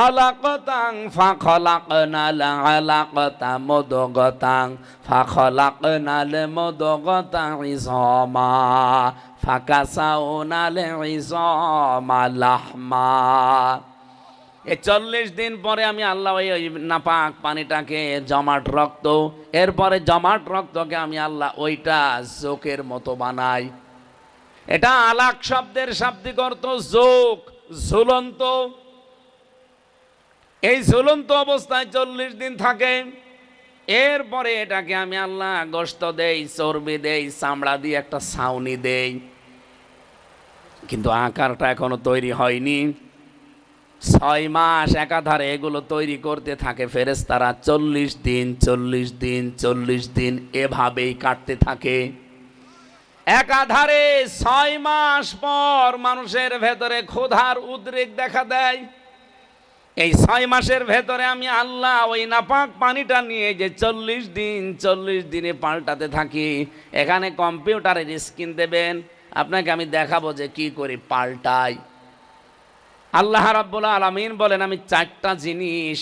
আলাকাতান ফাখলাকনাল আলাকাতা মুদগাতান ফাখলাকনাল মুদগাতা ইযামা ফাকাসাউনাল ইযামা লাহমা। এই 40 দিন পরে আমি আল্লাহ ওই নাপাক পানিটাকে জমাট রক্ত, এরপরে জমাট রক্তকে আমি আল্লাহ ওইটা জোকের মতো বানাই। এটা আলাক শব্দের শাব্দিক অর্থ যোগ, ঝুলন্ত। এই ঝুলন্ত অবস্থায় 40 দিন থাকে। এরপরে এটাকে আমি আল্লাহ গোশত দেই, চর্বি দেই, চামড়া দিয়ে একটা ছাউনি দেই, কিন্তু আকারটা এখনো তৈরি হয়নি। 6 মাস একাধারে এগুলো তৈরি করতে থাকে ফেরেশতারা। 40 দিন 40 দিন 40 দিন এভাবেই কাটতে থাকে একাধারে। 6 মাস পর মানুষের ভেতরে ক্ষুধার উদ্রেক দেখা দেয়। এই 6 মাসের ভেতরে আমি আল্লাহ ওই নাপাক পানিটা নিয়ে যে 40 দিন 40 দিনে পাল্টাতে থাকি। এখানে কম্পিউটারের স্ক্রিন দেবেন, আপনাকে আমি দেখাবো যে কি করে পাল্টাই। আল্লাহ রাব্বুল আলামিন বলেন আমি 4টা জিনিস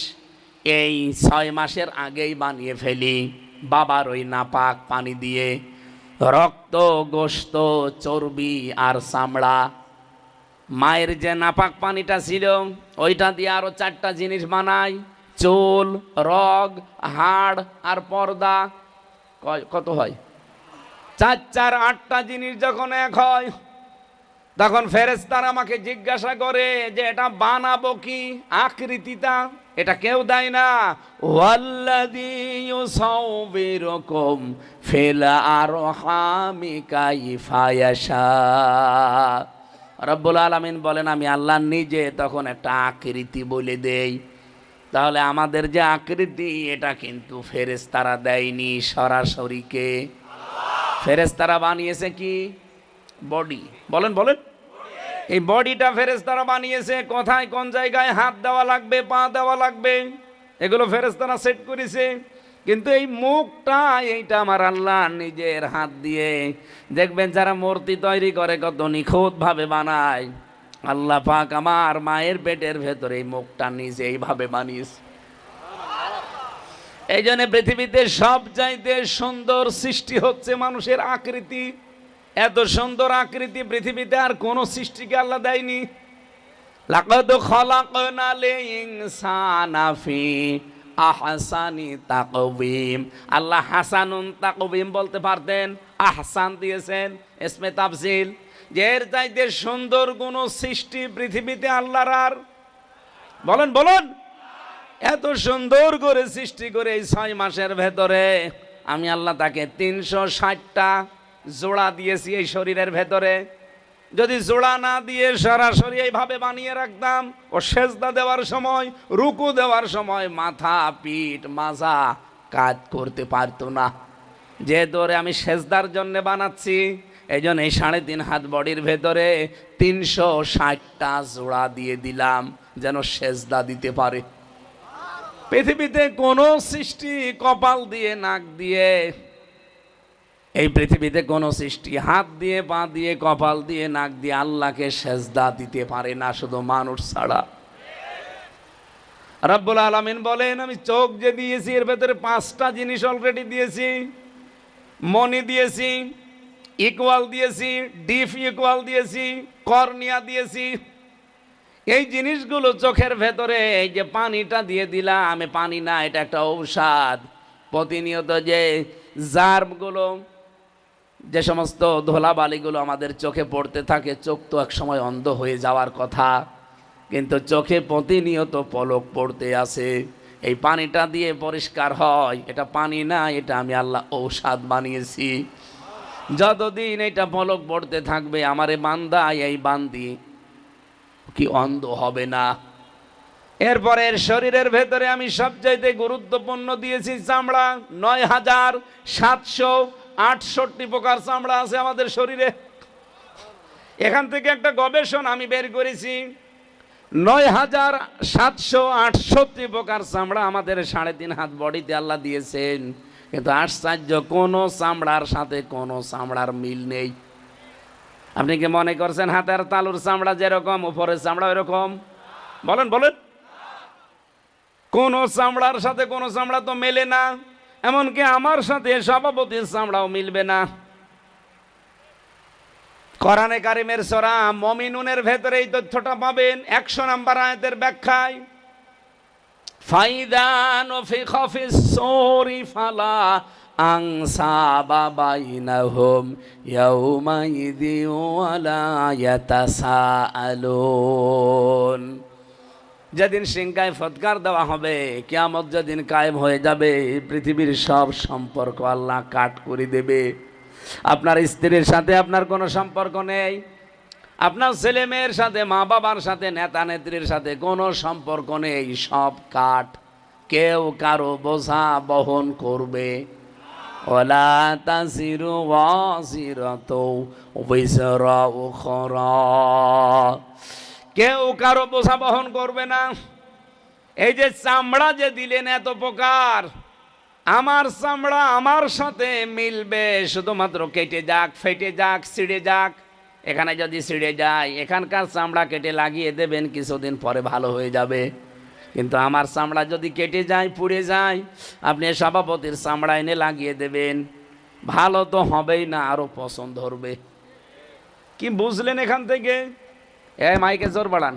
এই 6 মাসের আগেই বানিয়ে ফেলি বাবার ওই নাপাক পানি দিয়ে। রক্ত, গোশত, চর্বি আর চামড়া। মায়ের যে নাপাক পানিটা ছিল ওইটা দিয়ে আরো 4টা জিনিস বানাই, চুল, রগ, হাড় আর পর্দা। কত হয়? 4 4 8টা জিনিস যখন এক হয়, তখন ফেরেশতারা আমাকে জিজ্ঞাসা করে যে এটা বানাবো কি, আকৃতিটা এটা কেউ দেয় না। ওয়াল্লাযী ইউসাউবিরুকুম ফিল আরহামি কাইফা ইয়াশা। রব্বুল আলামিন বলেন আমি আল্লাহ নিজে তখন একটা আকৃতি বলে দেই। তাহলে আমাদের যে আকৃতি, এটা কিন্তু ফেরেশতারা দেয়নি, সরাসরি কে? ফেরেশতারা বানিয়েছে কি? বডি। বলেন বলেন। এই বডিটা ফেরেশতারা বানিয়েছে। কোথায় কোন জায়গায় হাত দেওয়া লাগবে, পা দেওয়া লাগবে, এগুলো ফেরেশতারা সেট করেছে। কিন্তু এই মুখটা, এইটা আমার আল্লাহ নিজের হাত দিয়ে। দেখবেন যারা মূর্তি তৈরি করে কত নিখুঁতভাবে বানায়। আল্লাহ পাক আমার মায়ের পেটের ভেতরে এই মুখটা নিজে এইভাবে বানিয়েছে। এই জন্য পৃথিবীতে সবচাইতে সুন্দর সৃষ্টি হচ্ছে মানুষের আকৃতি। এত সুন্দর আকৃতি পৃথিবীতে আর কোন সৃষ্টিকে আল্লাহ দেয়নি। লাকাদ খালাকনাল ইনসানা ফি আহসানি তাকওয়িম। আল্লাহ হাসানুন তাকওয়িম বলতে পারতেন, আহসান দিয়েছেন ইসমে তাফজিল। যে এর চাইতে সুন্দর কোন সৃষ্টি পৃথিবীতে আল্লাহর আর? বলেন বলেন। এত সুন্দর করে সৃষ্টি করে এই 6 মাসের ভেতরে আমি আল্লাহ তাকে 360টা জোড়া দিয়েছি এই শরীরের ভেতরে। যদি জোড়া না দিয়ে সরাসরি এইভাবে বানিয়ে রাখতাম, ও সেজদা দেওয়ার সময়, রুকু দেওয়ার সময় মাথা, পিঠ, মাজা কাজ করতে পারতো না। যেহেতু আমি সেজদার জন্য বানাচ্ছি, এই জন্য এই 3.5 হাত বডির ভেতরে 360টা জোড়া দিয়ে দিলাম, যেন সেজদা দিতে পারে। পৃথিবীতে কোনো সৃষ্টি কপাল দিয়ে, নাক দিয়ে, এই পৃথিবীতে কোনো সৃষ্টি হাত দিয়ে, পা দিয়ে, কপাল দিয়ে, নাক দিয়ে আল্লাহকে সেজদা দিতে পারে না, শুধু মানুষ ছাড়া। রব্বুল আলামিন বলেন, আমি চোখ যে দিয়েছি এর ভেতরে 5টা জিনিস অলরেডি দিয়েছি। মনি দিয়েছি, ইকুয়াল দিয়েছি, ডিফ ইকুয়াল দিয়েছি, কর্নিয়া দিয়েছি। এই জিনিসগুলো চোখের ভেতরে, এই যে পানিটা দিয়ে দিলাম, আমি পানি না, এটা একটা ঔষধ। প্রতিনিয়ত যে জার্মগুলো, যে সমস্ত ধুলাবালিগুলো আমাদের চোখে পড়তে থাকে, চোখ তো এক সময় অন্ধ হয়ে যাওয়ার কথা, কিন্তু চোখে প্রতিনিয়ত পলক পড়তে আসে। এই পানিটা দিয়ে পরিষ্কার হয়। এটা পানি না, এটা আমি আল্লাহ ঔষধ বানিয়েছি। যতদিন এটা পলক পড়তে থাকবে, আমারে বান্দা, এই বান্দি কি অন্ধ হবে না। এরপরে শরীরের ভেতরে আমি সবচাইতে গুরুত্বপূর্ণ দিয়েছি চামড়া। ৯,৭৬৮ প্রকার চামড়া আছে আমাদের শরীরে। এখান থেকে একটা গবেষণা আমি বের করেছি, ৯,৭৬৮ প্রকার চামড়া আমাদের 3.5 হাত বডিতে আল্লাহ দিয়েছেন। কিন্তু আশ্চর্য, কোনো চামড়ার সাথে কোনো চামড়ার মিল নেই। আপনি কি মনে করছেন হাতের তালুর চামড়া যেরকম, উপরের চামড়া এরকম? বলেন বলেন। কোন চামড়ার সাথে কোন চামড়া তো মেলে না। এমনকি আমার সাথে সভাপতির চামড়াও মিলবে না। কোরআনে কারিমের সূরা মুমিনুনের ভেতরে এই তথ্যটা পাবেন 100 নম্বর আয়াতের ব্যাখ্যায়। ফাইদা নুফিখা ফিস সূরি ফালা আনসাবা বাইনাহুম ইয়াউমাইযি ওয়ালা ইয়াতাসাআলুন। যেদিন সিংহায় ফৎকার দেওয়া হবে, কিয়ামত যেদিন কায়েম হয়ে যাবে, পৃথিবীর সব সম্পর্ক আল্লাহ কাট করে দেবে। আপনার স্ত্রীর সাথে আপনার কোনো সম্পর্ক নেই, আপনার ছেলে মেয়ের সাথে, মা বাবার সাথে, নেতা নেত্রীর সাথে কোনো সম্পর্ক নেই, সব কাট। কেউ কারো বোঝা বহন করবে। ওয়ালা তাসিরু ওয়াসিরাতু বিজরা উখরা, কেউ কারো বোঝা বহন করবে না। এই যে চামড়া যে দিলেন এত প্রকার, আমার চামড়া আমার সাথে মিলবে শুধুমাত্র কেটে যাক, ফেটে যাক, ছিঁড়ে যাক। এখানে যদি ছিঁড়ে যায়, এখানকার চামড়া কেটে লাগিয়ে দেবেন, কিছুদিন পরে ভালো হয়ে যাবে। কিন্তু আমার চামড়া যদি কেটে যায়, পুড়ে যায়, আপনি সভাপতির চামড়া এনে লাগিয়ে দেবেন, ভালো তো হবেই না, আরো পছন্দ ধরবে। কি বুঝলেন এখান থেকে? মাইকে জোর বাড়ান।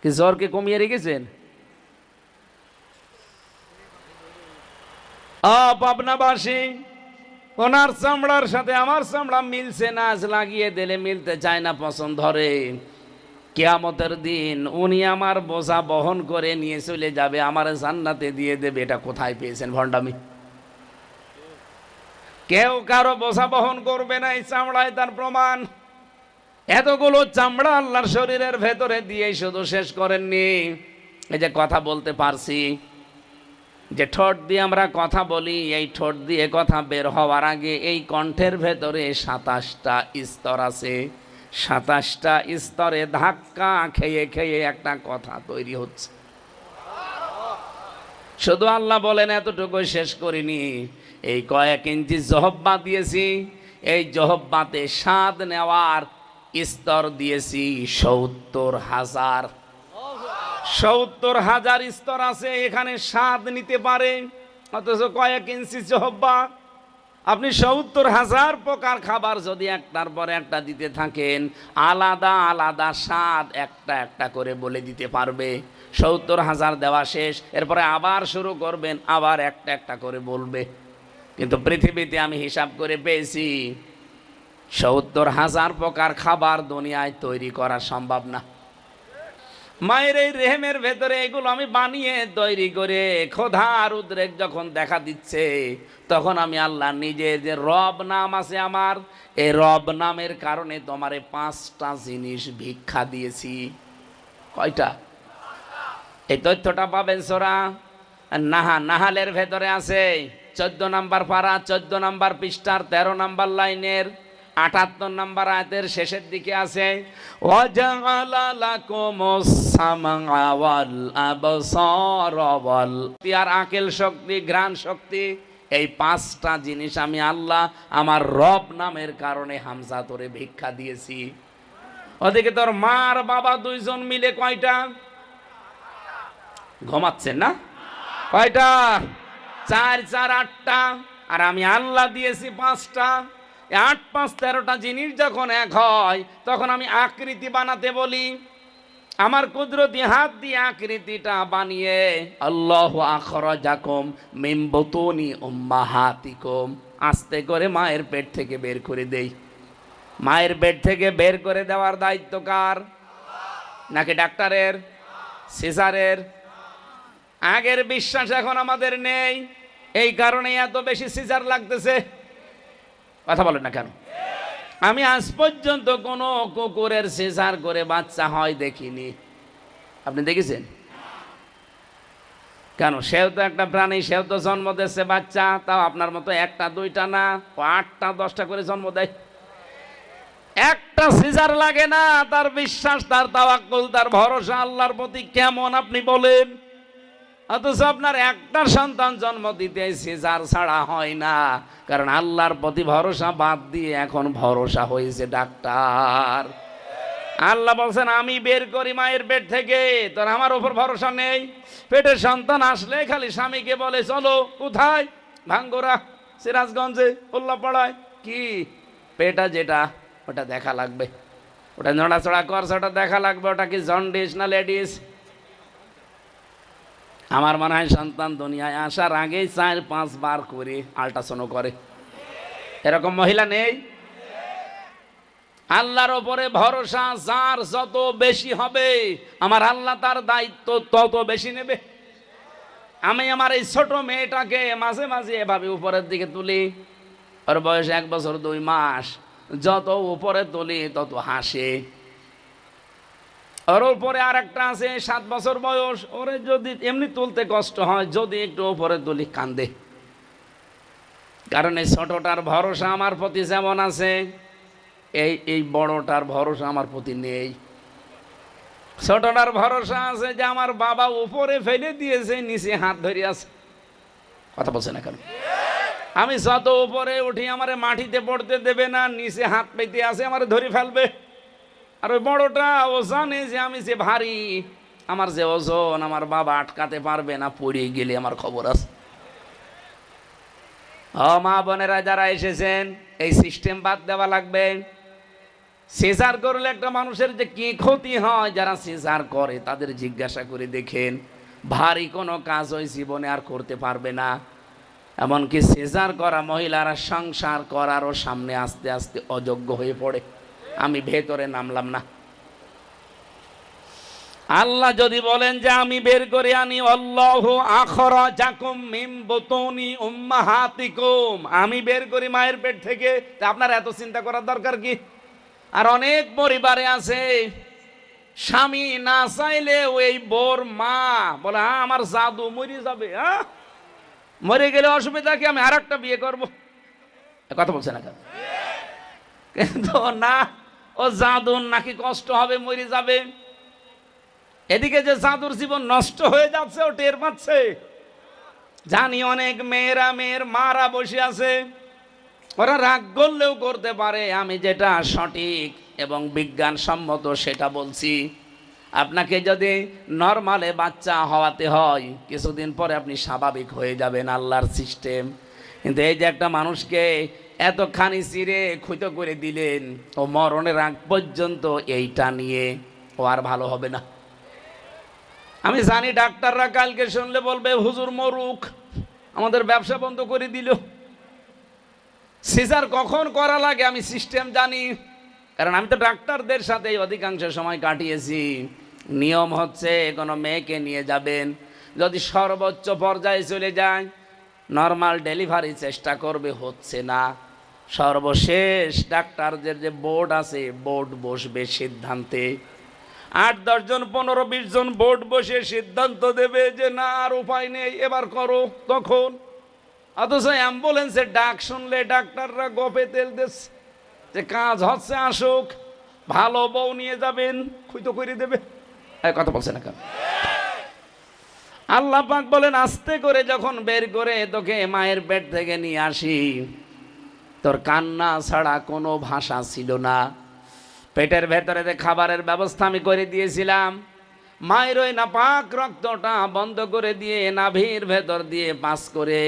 কি জোরকে কমিয়ে রেখেছেন? পাবনাবাসী, ওনার চামড়ার সাথে আমার চামড়া মিলছে না, আজ লাগিয়ে দিলে মিলতে চায় না, পছন্দ ধরে। কিয়ামতের দিন উনি আমার বোঝা বহন করে নিয়ে চলে যাবে, আমার জান্নাতে দিয়ে দেবে। এটা কোথায় পেয়েছেন ভণ্ডামি? কেউ কারো বোঝা বহন করবে না, এই চামড়ায় তার প্রমাণ। এতগুলো চামড়া আল্লাহর শরীরের ভেতরে দিয়ে শুধু শেষ করেননি। এই যে কথা বলতে পারছি, যে ঠোঁট দিয়ে আমরা কথা বলি, এই ঠোঁট দিয়ে কথা বের হওয়ার আগে এই কণ্ঠের ভেতরে 27টা স্তর আছে। 27টা স্তরে ধাক্কা খেয়ে খেয়ে একটা কথা তৈরি হচ্ছে। শুধু আল্লাহ বলেন এতটুকু শেষ করিনি, এই কয়েক ইঞ্চি জহব্বা দিয়েছি, এই জহব্বাতে স্বাদ নেওয়ার স্তর দিয়েছি 70,000। 70,000 স্তর আছে, এখানে স্বাদ নিতে পারে। অথচ কয়েক ইঞ্চি জহব্বা, আপনি 70,000 প্রকার খাবার যদি একটার পরে একটা দিতে থাকেন, আলাদা আলাদা স্বাদ একটা একটা করে বলে দিতে পারবে। 70,000 দেওয়া শেষ, এরপরে আবার শুরু করবেন, আবার একটা একটা করে বলবে। কিন্তু পৃথিবীতে আমি হিসাব করে পেয়েছি 70,000 প্রকার খাবার দুনিয়ায় তৈরি করা সম্ভব না। মায়ের এই রেহেমের ভেতরে এগুলো আমি বানিয়ে তৈরি করে ক্ষুধার উদ্রেক যখন দেখা দিচ্ছে, তখন আমি আল্লাহ নিজে যে রব নাম আছে আমার, এই রব নামের কারণে তোমারে 5টা জিনিস ভিক্ষা দিয়েছি। কয়টা? এই তথ্যটা পাবেন সূরা নাহালের ভেতরে আছে, 14 নম্বর পারা, 14 নম্বর পৃষ্ঠার 13 নম্বর লাইনের 78 নম্বর আয়াতের শেষের দিকে আছে, ওয়াজআলা লাকুমুস সামআ ওয়াল আবসারা ওয়াল আর আকেল শক্তি, ঘ্রাণ শক্তি, এই 5টা জিনিস আমি আল্লাহ আমার রব নামের কারণে হামজা তোরে ভিক্ষা দিয়েছি। ওদিকে তোর মার বাবা দুইজন মিলে কয়টা? ঘুমাচ্ছেন না? কয়টা? 4 4 8টা, আর আমি আল্লাহ দিয়েছি 5টা। 8 5 13টা জিনিস যখন এক হয়, তখন আমি আকৃতি বানাতে বলি, আমার কুদরতি হাত দিয়ে আকৃতিটা বানিয়ে আল্লাহু আখরাজাকুম মিন বুতুনি উম্মাহাতিকুম, আস্তে করে মায়ের পেট থেকে বের করে দেই। মায়ের পেট থেকে বের করে দেওয়ার দায়িত্ব কার? নাকি ডাক্তারের, সিজারের? আগের বিশ্বাস এখন আমাদের নেই, এই কারণে এত বেশি সিজার লাগতেছে। কথা বলেন না কেন? আমি আজ পর্যন্ত কোনো কুকুরের সিজার করে বাচ্চা হয় দেখিনি। আপনি দেখেছেন? কেন? সেও তো একটা প্রাণী, সেও তো জন্ম দিচ্ছে বাচ্চা, তাও আপনার মতো 1টা 2টা না, 8টা 10টা করে জন্ম দেয়। একটা সিজার লাগে না, তার বিশ্বাস, তার তাওয়াক্কুল, তার ভরসা আল্লাহর প্রতি কেমন আপনি বলেন? অথচ আপনার একটা সন্তান জন্ম দিতে সিজার ছাড়া হয় না, কারণ আল্লাহর প্রতি ভরসা বাদ দিয়ে এখন ভরসা হয়েছে ডাক্তার। আল্লাহ বলছেন আমি বের করি মায়ের পেট থেকে, তোর আমার উপর ভরসা নেই। পেটের সন্তান আসলে খালি স্বামীকে বলে চলো কোথায়? ভাঙ্গরা, সিরাজগঞ্জে, উল্লাপাড়ায়। কি পেটা যেটা ওটা দেখা লাগবে, ওটা নড়াচড়া করছে ওটা দেখা লাগবে, ওটা কি জন্ডিস না লেডিস? আমার মনে হয় সন্তান দুনিয়ায় আসার আগেই 4 5 বার করে আল্ট্রাসাউন্ড করে। এরকম মহিলা নেই? আল্লাহর ওপরে ভরসা যার যত বেশি হবে, আমার আল্লাহ তার দায়িত্ব তত বেশি নেবে। আমি আমার এই ছোট মেয়েটাকে মাঝে মাঝে এভাবে উপরের দিকে তুলি, ওর বয়স 1 বছর 2 মাস, যত উপরে তুলি তত হাসে। ওর উপরে আর একটা আছে 7 বছর বয়স, ওরে যদি এমনি তুলতে কষ্ট হয়, যদি একটু উপরে তুলি কান্দে। কারণ এই ছোটটার ভরসা আমার প্রতি যেমন আছে, এই বড়টার ভরসা আমার প্রতি নেই। ছোটটার ভরসা আছে যে আমার বাবা উপরে ফেলে দিয়েছে, নিচে হাত ধরে আছে। কথা বলছে না কেন? আমি যত উপরে উঠি আমারে মাটিতে পড়তে দেবে না, নিচে হাত পেতে আছে, আমারে ধরে ফেলবে। আর ওই বড়টা ও জানে যে আমি যে ভারী, আমার যে ওজন, আমার বাবা আটকাতে পারবে না, পড়ে গেলে আমার খবর আছে। মা বোনেরা যারা এসেছেন, এই সিস্টেম বাদ দেওয়া লাগবে। সিজার করলে একটা মানুষের যে কি ক্ষতি হয়, যারা সিজার করে তাদের জিজ্ঞাসা করে দেখেন, ভারী কোনো কাজ ওই জীবনে আর করতে পারবে না। এমনকি সিজার করা মহিলারা সংসার করারও সামনে আস্তে আস্তে অযোগ্য হয়ে পড়ে। আমি ভেতরে নামলাম না। আল্লাহ যদি বলেন যে আমি বের করে আনি, আল্লাহু আখরাজাকুম মিন বুতুনি উম্মাহাতিকুম, আমি বের করি মায়ের পেট থেকে, তা আপনার এত চিন্তা করার দরকার কি? আর অনেক পরিবারে আছে স্বামী না চাইলে ওই বোর মা বলে হ্যাঁ আমার জাদু মরে যাবে, হ্যাঁ মরে গেলে অসুবিধা কি, আমি আর একটা বিয়ে করবো। কথা বলছে না কেন? কিন্তু না, ও জাদুর নাকি কষ্ট হবে, মরে যাবে। এদিকে যে জাদুর জীবন নষ্ট হয়ে যাচ্ছে ও টের পাচ্ছে। জানি অনেক মেয়ের মারা বসে আছে, ওরা রাগ করলেও করতে পারে, আমি যেটা সঠিক এবং বিজ্ঞানসম্মত সেটা বলছি। আপনাকে যদি নরমালে বাচ্চা হওয়াতে হয়, কিছুদিন পরে আপনি স্বাভাবিক হয়ে যাবেন, আল্লাহর সিস্টেম। কিন্তু এই যে একটা মানুষকে এতখানি চিরে ক্ষুতো করে দিলেন, ও মরণের আগ পর্যন্ত এইটা নিয়ে ও আর ভালো হবে না। আমি জানি ডাক্তাররা কালকে শুনলে বলবে হুজুর মরুক, আমাদের ব্যবসা বন্ধ করে দিল। সিজার কখন করা লাগে আমি সিস্টেম জানি, কারণ আমি তো ডাক্তারদের সাথে অধিকাংশ সময় কাটিয়েছি। নিয়ম হচ্ছে কোনো মেয়েকে নিয়ে যাবেন, যদি সর্বোচ্চ পর্যায়ে চলে যায় নর্মাল ডেলিভারি চেষ্টা করবে, হচ্ছে না, সর্বশেষ ডাক্তারদের যে বোর্ড আছে বোর্ড বসবে সিদ্ধান্তে, 8-10 জন 15-20 জন বোর্ড বসে সিদ্ধান্ত দেবে যে না আর উপায় নেই, এবার করো। তখন অথচ অ্যাম্বুলেন্সের ডাক শুনলে ডাক্তাররা গপে তেল দিচ্ছে যে কাজ হচ্ছে, আসুক, ভালো বউ নিয়ে যাবেন, খুঁতো করে দেবে। কথা বলছে না কেন? আল্লাহ পাক বলেন আস্তে করে যখন বের করে তোকে মায়ের পেট থেকে নিয়ে আসি, তোর কান্না ছাড়া কোনো ভাষা ছিল না। পেটের ভেতরে খাবারের ব্যবস্থা আমি করে দিয়েছিলাম, মায়ের ওই নাপাক রক্তটা বন্ধ করে দিয়ে নাভির ভেতর দিয়ে পাস করে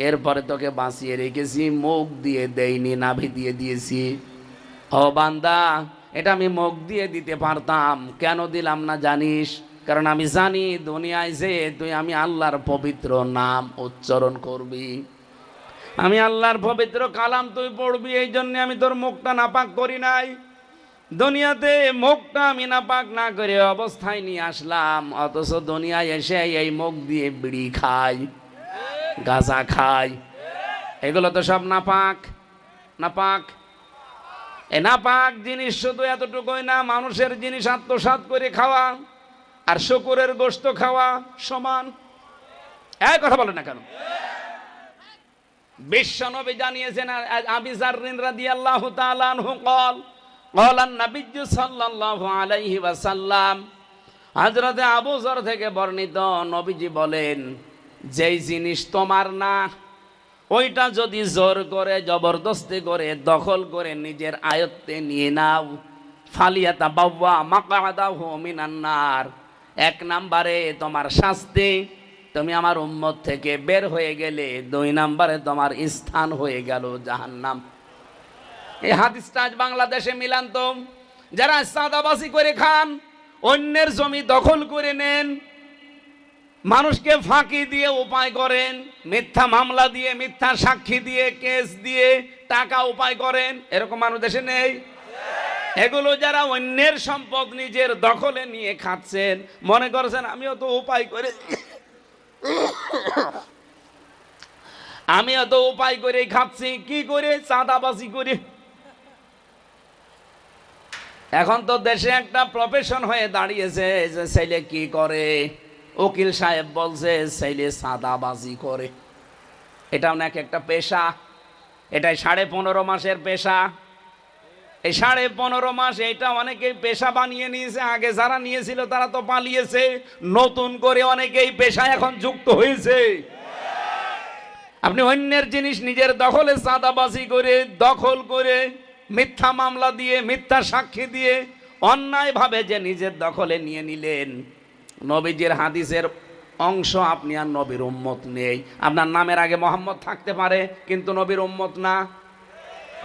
এরপরে তোকে বাঁচিয়ে রেখেছি, মুখ দিয়ে দেইনি, নাভি দিয়ে দিয়েছি। ও বান্দা, এটা আমি মুখ দিয়ে দিতে পারতাম, কেন দিলাম না জানিস? কারণ আমি জানি দুনিয়ায় যে তুই আমি আল্লাহর পবিত্র নাম উচ্চারণ করবি, আমি আল্লাহর পবিত্র কালাম তুই পড়বি, এই জন্য আমি তোর মুখটা নাপাক করি নাই। দুনিয়াতে মুখটা আমি নাপাক না করে অবস্থায় নিয়ে আসলাম, অথচ দুনিয়ায় এসে এই মুখ দিয়ে বিড়ি খাই, গাঁজা খাই, এগুলো তো সব নাপাক। নাপাক এ নাপাক জিনিস শুধু এতটুকুই না, মানুষের জিনিস আত্মসাৎ করে খাওয়া আর শুকুরের গোশত খাওয়া সমান। এই কথা বলেন না কেন? বিশ্বনবী জানিয়েছেন, আবি যার রাদিয়াল্লাহু তাআলা আনহু قال قال النبي সাল্লাল্লাহু আলাইহি ওয়াসাল্লাম, হযরতে আবু যর থেকে বর্ণিত, নবীজি বলেন, যেই জিনিস তোমার না ওইটা যদি জোর করে জবরদস্তি করে দখল করে নিজের আয়ত্তে নিয়ে নাও, ফালিয়াতাবাওয়া মাকআদাহু মিনান নার, 1 নম্বরে তোমার শাস্তি, তুমি আমার উম্মত থেকে বের হয়ে গেলে, 2 নম্বরে তোমার স্থান হয়ে গেল জাহান্নাম। এই হাদিসটা আজ বাংলাদেশে মিলান্ত, যারা সাদাবাজি করে খান, অন্যের জমি দখল করে নেন, মানুষকে ফাঁকি দিয়ে উপায় করেন, মিথ্যা মামলা দিয়ে, মিথ্যা সাক্ষী দিয়ে, কেস দিয়ে টাকা উপায় করেন, এরকম মানুষ দেশে নেই? এগুলো যারা অন্যের সম্পদ নিজের দখলে নিয়ে খাচ্ছেন, মনে করছেন আমিও তো উপায় করে আমিও তো উপায় করে খাচ্ছি। কি করে? চাঁদাবাজি করে। এখন তো দেশে একটা প্রফেশন হয়ে দাঁড়িয়েছে যে ছেলে কি করে, উকিল সাহেব বলছে ছেলে চাঁদাবাজি করে। এটাও নাকি একটা পেশা, এটাই 15.5 মাসের পেশা। এই 15.5 মাস এটা অনেকেই পেশা বানিয়ে নিয়েছে, আগে যারা নিয়েছিল তারা তো পালিয়েছে, নতুন করে অনেকেই পেশায় এখন যুক্ত হয়েছে। আপনি অন্যের জিনিস নিজের দখলে চাঁদাবাজি করে, দখল করে, মিথ্যা মামলা দিয়ে, মিথ্যা সাক্ষী দিয়ে অন্যায়ভাবে যে নিজের দখলে নিয়ে নিলেন, নবীজির হাদিসের অংশ আপনি আর নবীর উম্মত নেই। আপনার নামের আগে মোহাম্মদ থাকতে পারে কিন্তু নবীর উম্মত না।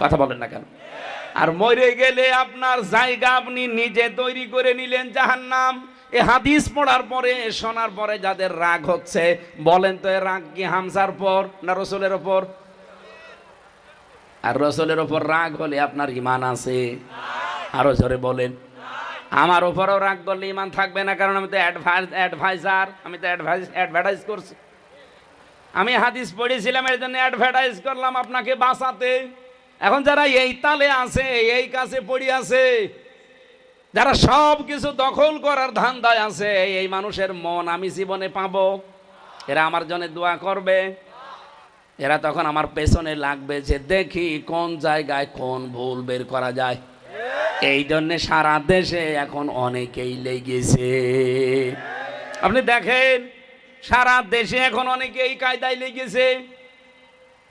কথা বলেন না কেন? আর মরে গেলে আপনার জায়গা আপনি নিজে তৈরি করে নিলেন জাহান্নাম। এই হাদিস পড়ার পরে, শোনার পরে যাদের রাগ হচ্ছে, বলেন তো এ রাগ কি হামজার পর না রসুলের ওপর? আর রসুলের ওপর রাগ হলে আপনার ঈমান আছে? আরো জোরে বলেন। আমার ওপরও রাগ করলে ঈমান থাকবে না, কারণ আমি তো অ্যাডভাইজার, আমি তো অ্যাডভার্টাইজ করছি। আমি হাদিস পড়েছিলাম এর জন্য অ্যাডভার্টাইজ করলাম আপনাকে বাঁচাতে। এখন যারা এই তালে আছে, এই কাছে পড়ে আছে, যারা সব কিছু দখল করার ধান্দায় আছে, এই মানুষের মন আমি জীবনে পাবো? এরা আমার জন্য দোয়া করবে, এরা তখন আমার পেছনে লাগবে যে দেখি কোন জায়গায় কোন ভুল বের করা যায়। এই জন্য সারা দেশে এখন অনেকেই লেগেছে। আপনি দেখেন সারা দেশে এখন অনেকে এই কায়দায় লেগেছে।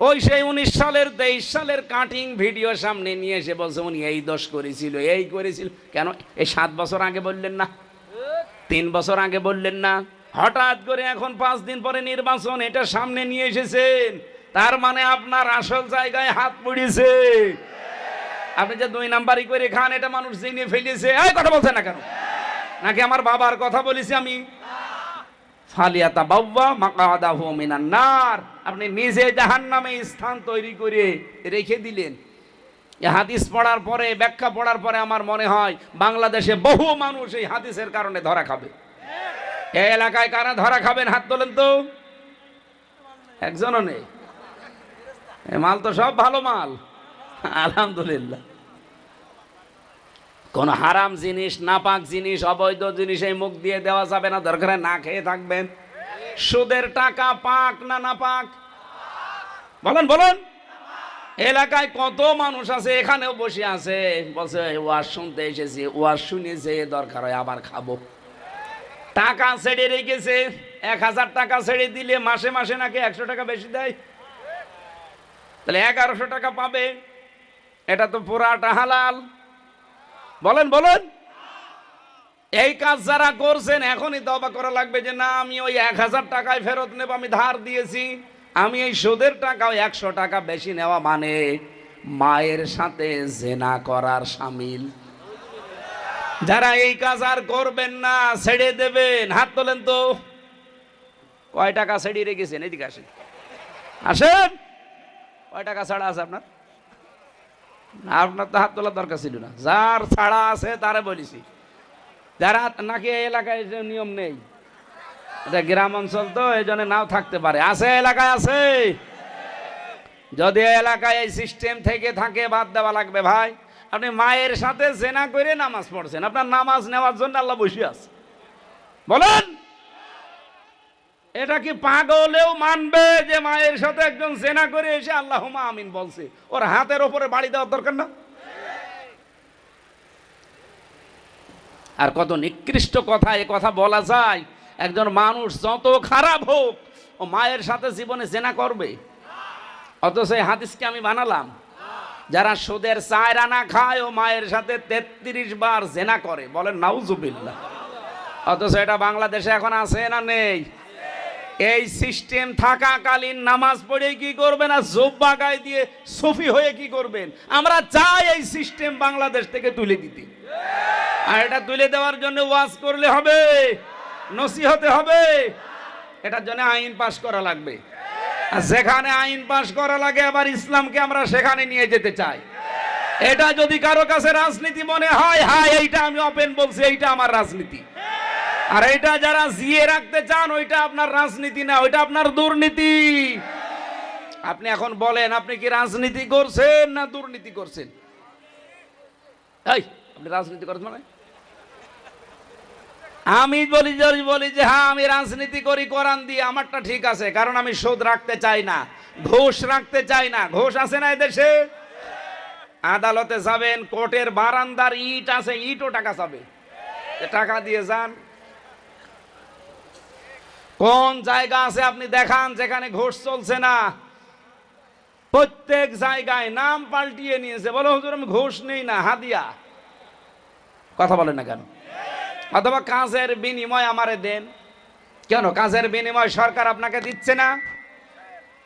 ওই সেই 19 সালের 23 সালের কাটিং ভিডিও সামনে নিয়ে এসে বলছে উনি এই দোষ করেছিল, এই করেছিল। কেন এই 7 বছর আগে বললেন না? 3 বছর আগে বললেন না? হঠাৎ করে এখন 5 দিন পরে নির্বাচন, এটা সামনে নিয়ে এসেছেন, তার মানে আপনার আসল জায়গায় হাত পড়েছে। আপনি যে 2 নাম্বারই করে খান, এটা মানুষ জেনে ফেলেছে। এই কথা বলছেন না কেন? নাকি আমার বাবার কথা বলেছি আমি? ফালিয়াতাবাওয়া মাকআদাহু মিনান নার, আপনি নিজে জাহান্নামে স্থান তৈরি করে রেখে দিলেন। এই হাদিস পড়ার পরে, ব্যাখ্যা পড়ার পরে আমার মনে হয় বাংলাদেশে বহু মানুষ এই হাদিসের কারণে ধরা খাবে। এই এলাকায় কারা ধরা খাবেন হাত তোলেন তো? একজনও নেই। এই মাল তো সব ভালো মাল, আলহামদুলিল্লাহ। কোন হারাম জিনিস, নাপাক জিনিস, অবৈধ জিনিস এই মুখ দিয়ে দেওয়া যাবে না, দরকার না খেয়ে থাকবেন। সুদের টাকা পাক না নাপাক? বলেন বলেন। এলাকায় কত মানুষ আছে, এখানেও বসে আছে, বলছে ওয়াজ শুনতে এসেছি, ওয়াজ শুনে যে দরকার হয় আবার খাবো। টাকা ছেড়ে রেখেছে, 1000 টাকা ছেড়ে দিলে মাসে মাসে নাকি 100 টাকা বেশি দেয়, তাহলে 1100 টাকা পাবে। এটা তো পুরাটা হালাল। বলেন বলেন। এই কাজ যারা করছেন এখনই তওবা করা লাগবে যে না, আমি ওই 1000 টাকায় ফেরত নেব, আমি ধার দিয়েছি, আমি এই সুদের টাকাও 100 টাকা বেশি নেওয়া মানে মায়ের সাথে জেনা করার শামিল। যারা এই কাজ আর করবেন না, ছেড়ে দেবেন, হাত তোলেন তো। কয় টাকা ছেড়ে রেখেছেন? এদিকে আসেন, আসেন। কয় টাকা ছাড়া আছে আপনার? আপনার তো হাত তোলার দরকার ছিল না। যার ছাড়া আছে তারে বলেছি। যারা নাকি এই এলাকায় যে নিয়ম নেই, এটা গ্রাম অঞ্চল তো এই জন্য নাও থাকতে পারে, আছে এলাকায় আছে। যদি এলাকায় এই সিস্টেম থেকে থাকে বাদ দেওয়া লাগবে ভাই। আপনি মায়ের সাথে জেনা করে নামাজ পড়ছেন, আপনার নামাজ নেওয়ার জন্য আল্লাহ বসে আছে। বলেন, এটা কি পাগলেও মানবে যে মায়ের সাথে একজন জেনা করে এসে আল্লাহুম্মা আমিন বলছে? ওর হাতের ওপরে বাড়ি দেওয়ার দরকার না? আর কত নিকৃষ্ট কথা এ কথা বলা যায়। একজন মানুষ যত খারাপ হোক, ও মায়ের সাথে জীবনে জেনা করবে? অথচ এই হাদিসকে আমি বানালাম। যারা সুদের 4 আনা খায় ও মায়ের সাথে 33 বার জেনা করে, বলেন নাউজুবিল্লাহ। অথচ এটা বাংলাদেশে এখন আছে না নেই? এই সিস্টেম থাকাকালীন নামাজ পড়ে কি করবেন আর জুব্বা গায়ে দিয়ে সুফি হয়ে কি করবেন? আমরা চাই এই সিস্টেম বাংলাদেশ থেকে তুলে দিতে। আর এটা তুলে দেওয়ার জন্য ওয়াজ করলে হবে, নসিহতে হবে, এটার জন্য আইন পাশ করা লাগবে। আর যেখানে আইন পাশ করা লাগে আবার ইসলামকে আমরা সেখানে নিয়ে যেতে চাই। এটা যদি কারো কাছে রাজনীতি মনে হয়, হ্যাঁ এইটা আমি ওপেন বলছি, এইটা আমার রাজনীতি। আর এইটা যারা জিয়ে রাখতে চান, ওইটা আপনার রাজনীতি না, ওইটা আপনার দুর্নীতি। আপনি এখন বলেন, আপনি কি রাজনীতি করছেন না দুর্নীতি করছেন? এই আপনি রাজনীতি করছেন মানে? আমি বলি যে হ্যাঁ আমি রাজনীতি করি কোরআন দিয়ে, আমারটা ঠিক আছে, কারণ আমি সুদ রাখতে চাই না, ঘুষ রাখতে চাই না। ঘুষ আছে না এদেশে? আদালতে যাবেন, কোর্টের বারান্দার ইট আছে, ইটও টাকা চাবে, টাকা দিয়ে যান। কোন জায়গা আছে আপনি দেখান যেখানে ঘুষ চলছে না? প্রত্যেক জায়গায় নাম পাল্টিয়ে নিয়েছে, বলো হুজুর আমি ঘুষ নেই না, হাদিয়া। কথা বলেন না কেন? অথবা কাজের বিনিময় আমারে দেন। কেন কাজের বিনিময় সরকার আপনাকে দিচ্ছে না?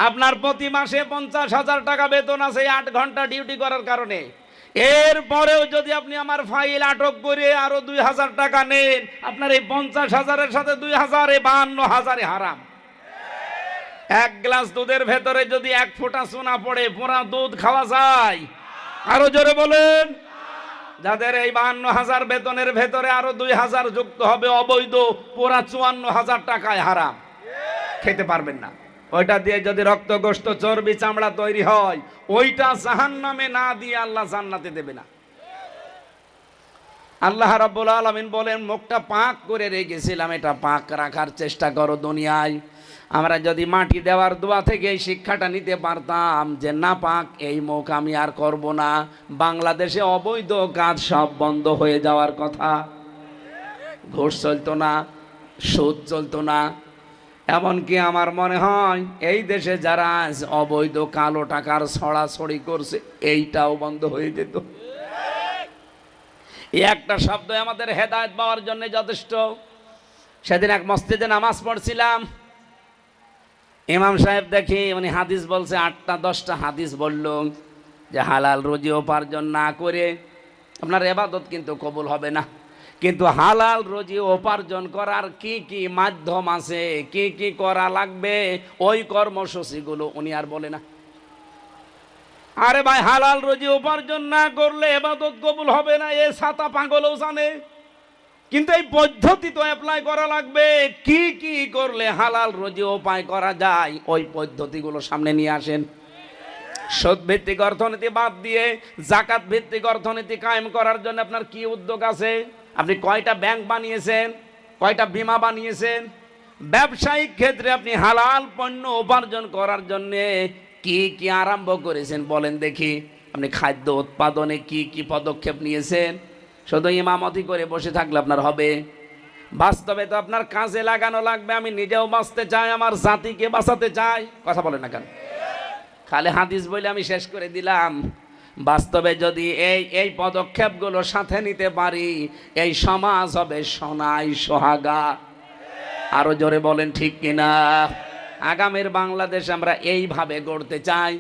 আপনার প্রতি মাসে 50,000 টাকা বেতন আছে 8 ঘন্টা ডিউটি করার কারণে। এরপরেও যদি আপনি আমার ফাইল আটক করে আরো 2,000 টাকা নেন, আপনার এই 50,000-এর সাথে 2,000 52,000 হারাম। এক গ্লাস দুধের ভেতরে যদি 1 ফোঁটা সোনা পড়ে, পুরা দুধ খাওয়া যায়? আরো জোরে বলেন। যাদের এই 52,000 বেতনের ভেতরে আরো 2,000 যুক্ত হবে অবৈধ, পুরা 54,000 টাকায় হারাম, খেতে পারবেন না। ওইটা দিয়ে যদি রক্ত গোশত চর্বি চামড়া তৈরি হয়, ওইটা জাহান্নামে না দিয়ে আল্লাহ জান্নাতে দেবে না। আল্লাহ রাব্বুল আলামিন বলেন, মুখটা পাক করে রেখেছিলাম, এটা পাক রাখার চেষ্টা করো দুনিয়ায়। আমরা যদি মাটি দেওয়ার দোয়া থেকে এই শিক্ষাটা নিতে পারতাম যে না পাক এই মুখ আমি আর করব না, বাংলাদেশে অবৈধ কাজ সব বন্ধ হয়ে যাওয়ার কথা। ঘুষ চলতো না, সুদ চলতো না, এমনকি আমার মনে হয় এই দেশে যারা অবৈধ কালো টাকার ছড়াছড়ি করছে এইটাও বন্ধ হয়ে যেত। এই একটা শব্দ আমাদের হেদায়েত পাওয়ার জন্য যথেষ্ট। সেদিন এক মসজিদে নামাজ পড়ছিলাম, ইমাম সাহেব দেখি উনি হাদিস বলছে, 8টা-10টা হাদিস বলল যে হালাল রুজি উপার্জন না করে আপনার ইবাদত কিন্তু কবুল হবে না। কিন্তু হালাল রুজি উপার্জন করার কি কি মাধ্যম আছে, কি কি করা লাগবে, ওই কর্মসূচিগুলো উনি আর বলে না। আরে ভাই, হালাল রুজি উপার্জন না করলে ইবাদত কবুল হবে না, এ ছাতা পাগলও জানে। কিন্তু এই পদ্ধতি তো অ্যাপ্লাই করা লাগবে। কি কি করলে হালাল রুজি উপায় করা যায়, ওই পদ্ধতিগুলো সামনে নিয়ে আসেন। সুদ ভিত্তিক অর্থনীতি বাদ দিয়ে জাকাত ভিত্তিক অর্থনীতি কায়েম করার জন্য আপনার কি উদ্যোগ আছে? আপনি কয়টা ব্যাংক বানিয়েছেন, কয়টা বীমা বানিয়েছেন? ব্যবসায়িক ক্ষেত্রে আপনি হালাল পণ্য উপার্জন করার জন্য কি কি আরম্ভ করেছেন বলেন দেখি। আপনি খাদ্য উৎপাদনে কি কি পদক্ষেপ নিয়েছেন? শুধু ইমামতি করে বসে থাকলে আপনার হবে? বাস্তবে তো আপনার কাজে লাগানো লাগবে। আমি নিজেও বাঁচতে চাই, আমার জাতিকে বাঁচাতে চাই। কথা বলেন না কেন? খালি হাদিস বলে আমি শেষ করে দিলাম। বাস্তবে যদি এই পদক্ষেপগুলো সাথে নিতে পারি, এই সমাজ হবে সোনাই সোহাগা। আরো জোরে বলেন ঠিক কিনা? আগামীর বাংলাদেশ আমরা এইভাবে গড়তে চাই।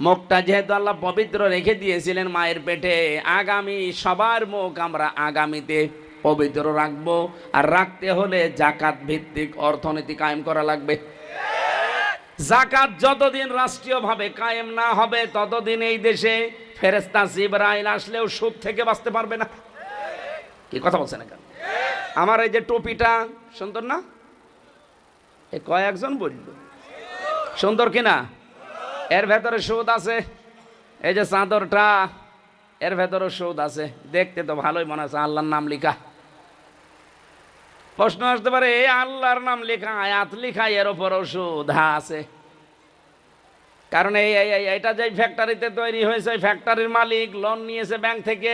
মুখটা যেহেতু আল্লাহ পবিত্র রেখে দিয়েছিলেন মায়ের পেটে, আগামী সবার মুখ আমরা আগামীতে পবিত্র রাখবো। আর রাখতে হলে জাকাত ভিত্তিক অর্থনীতি কায়েম করা লাগবে। জাকাত যতদিন রাষ্ট্রীয়ভাবে কায়েম না হবে, ততদিন এই দেশে ফেরেশতা জিবরাইল আসলেও সুদ থেকে বাঁচতে পারবে না। কি কথা বলছেন না কেন? আমার এই যে টুপিটা সুন্দর না? এ কয়েকজন বলল সুন্দর কিনা? এর ভেতরে সুদ আছে। এই যে চাদরটা, এর ভেতরে সুদ আছে। দেখতে তো ভালোই মনে হচ্ছে, আল্লাহর নাম লেখা। প্রশ্ন আসতে পারে, এই আল্লাহর নাম লেখা, আয়াত লেখা, এর ওপরও সুদ? হ্যাঁ আছে। কারণ এটা যে ফ্যাক্টরিতে তৈরি হয়েছে, ফ্যাক্টরির মালিক লোন নিয়েছে ব্যাংক থেকে,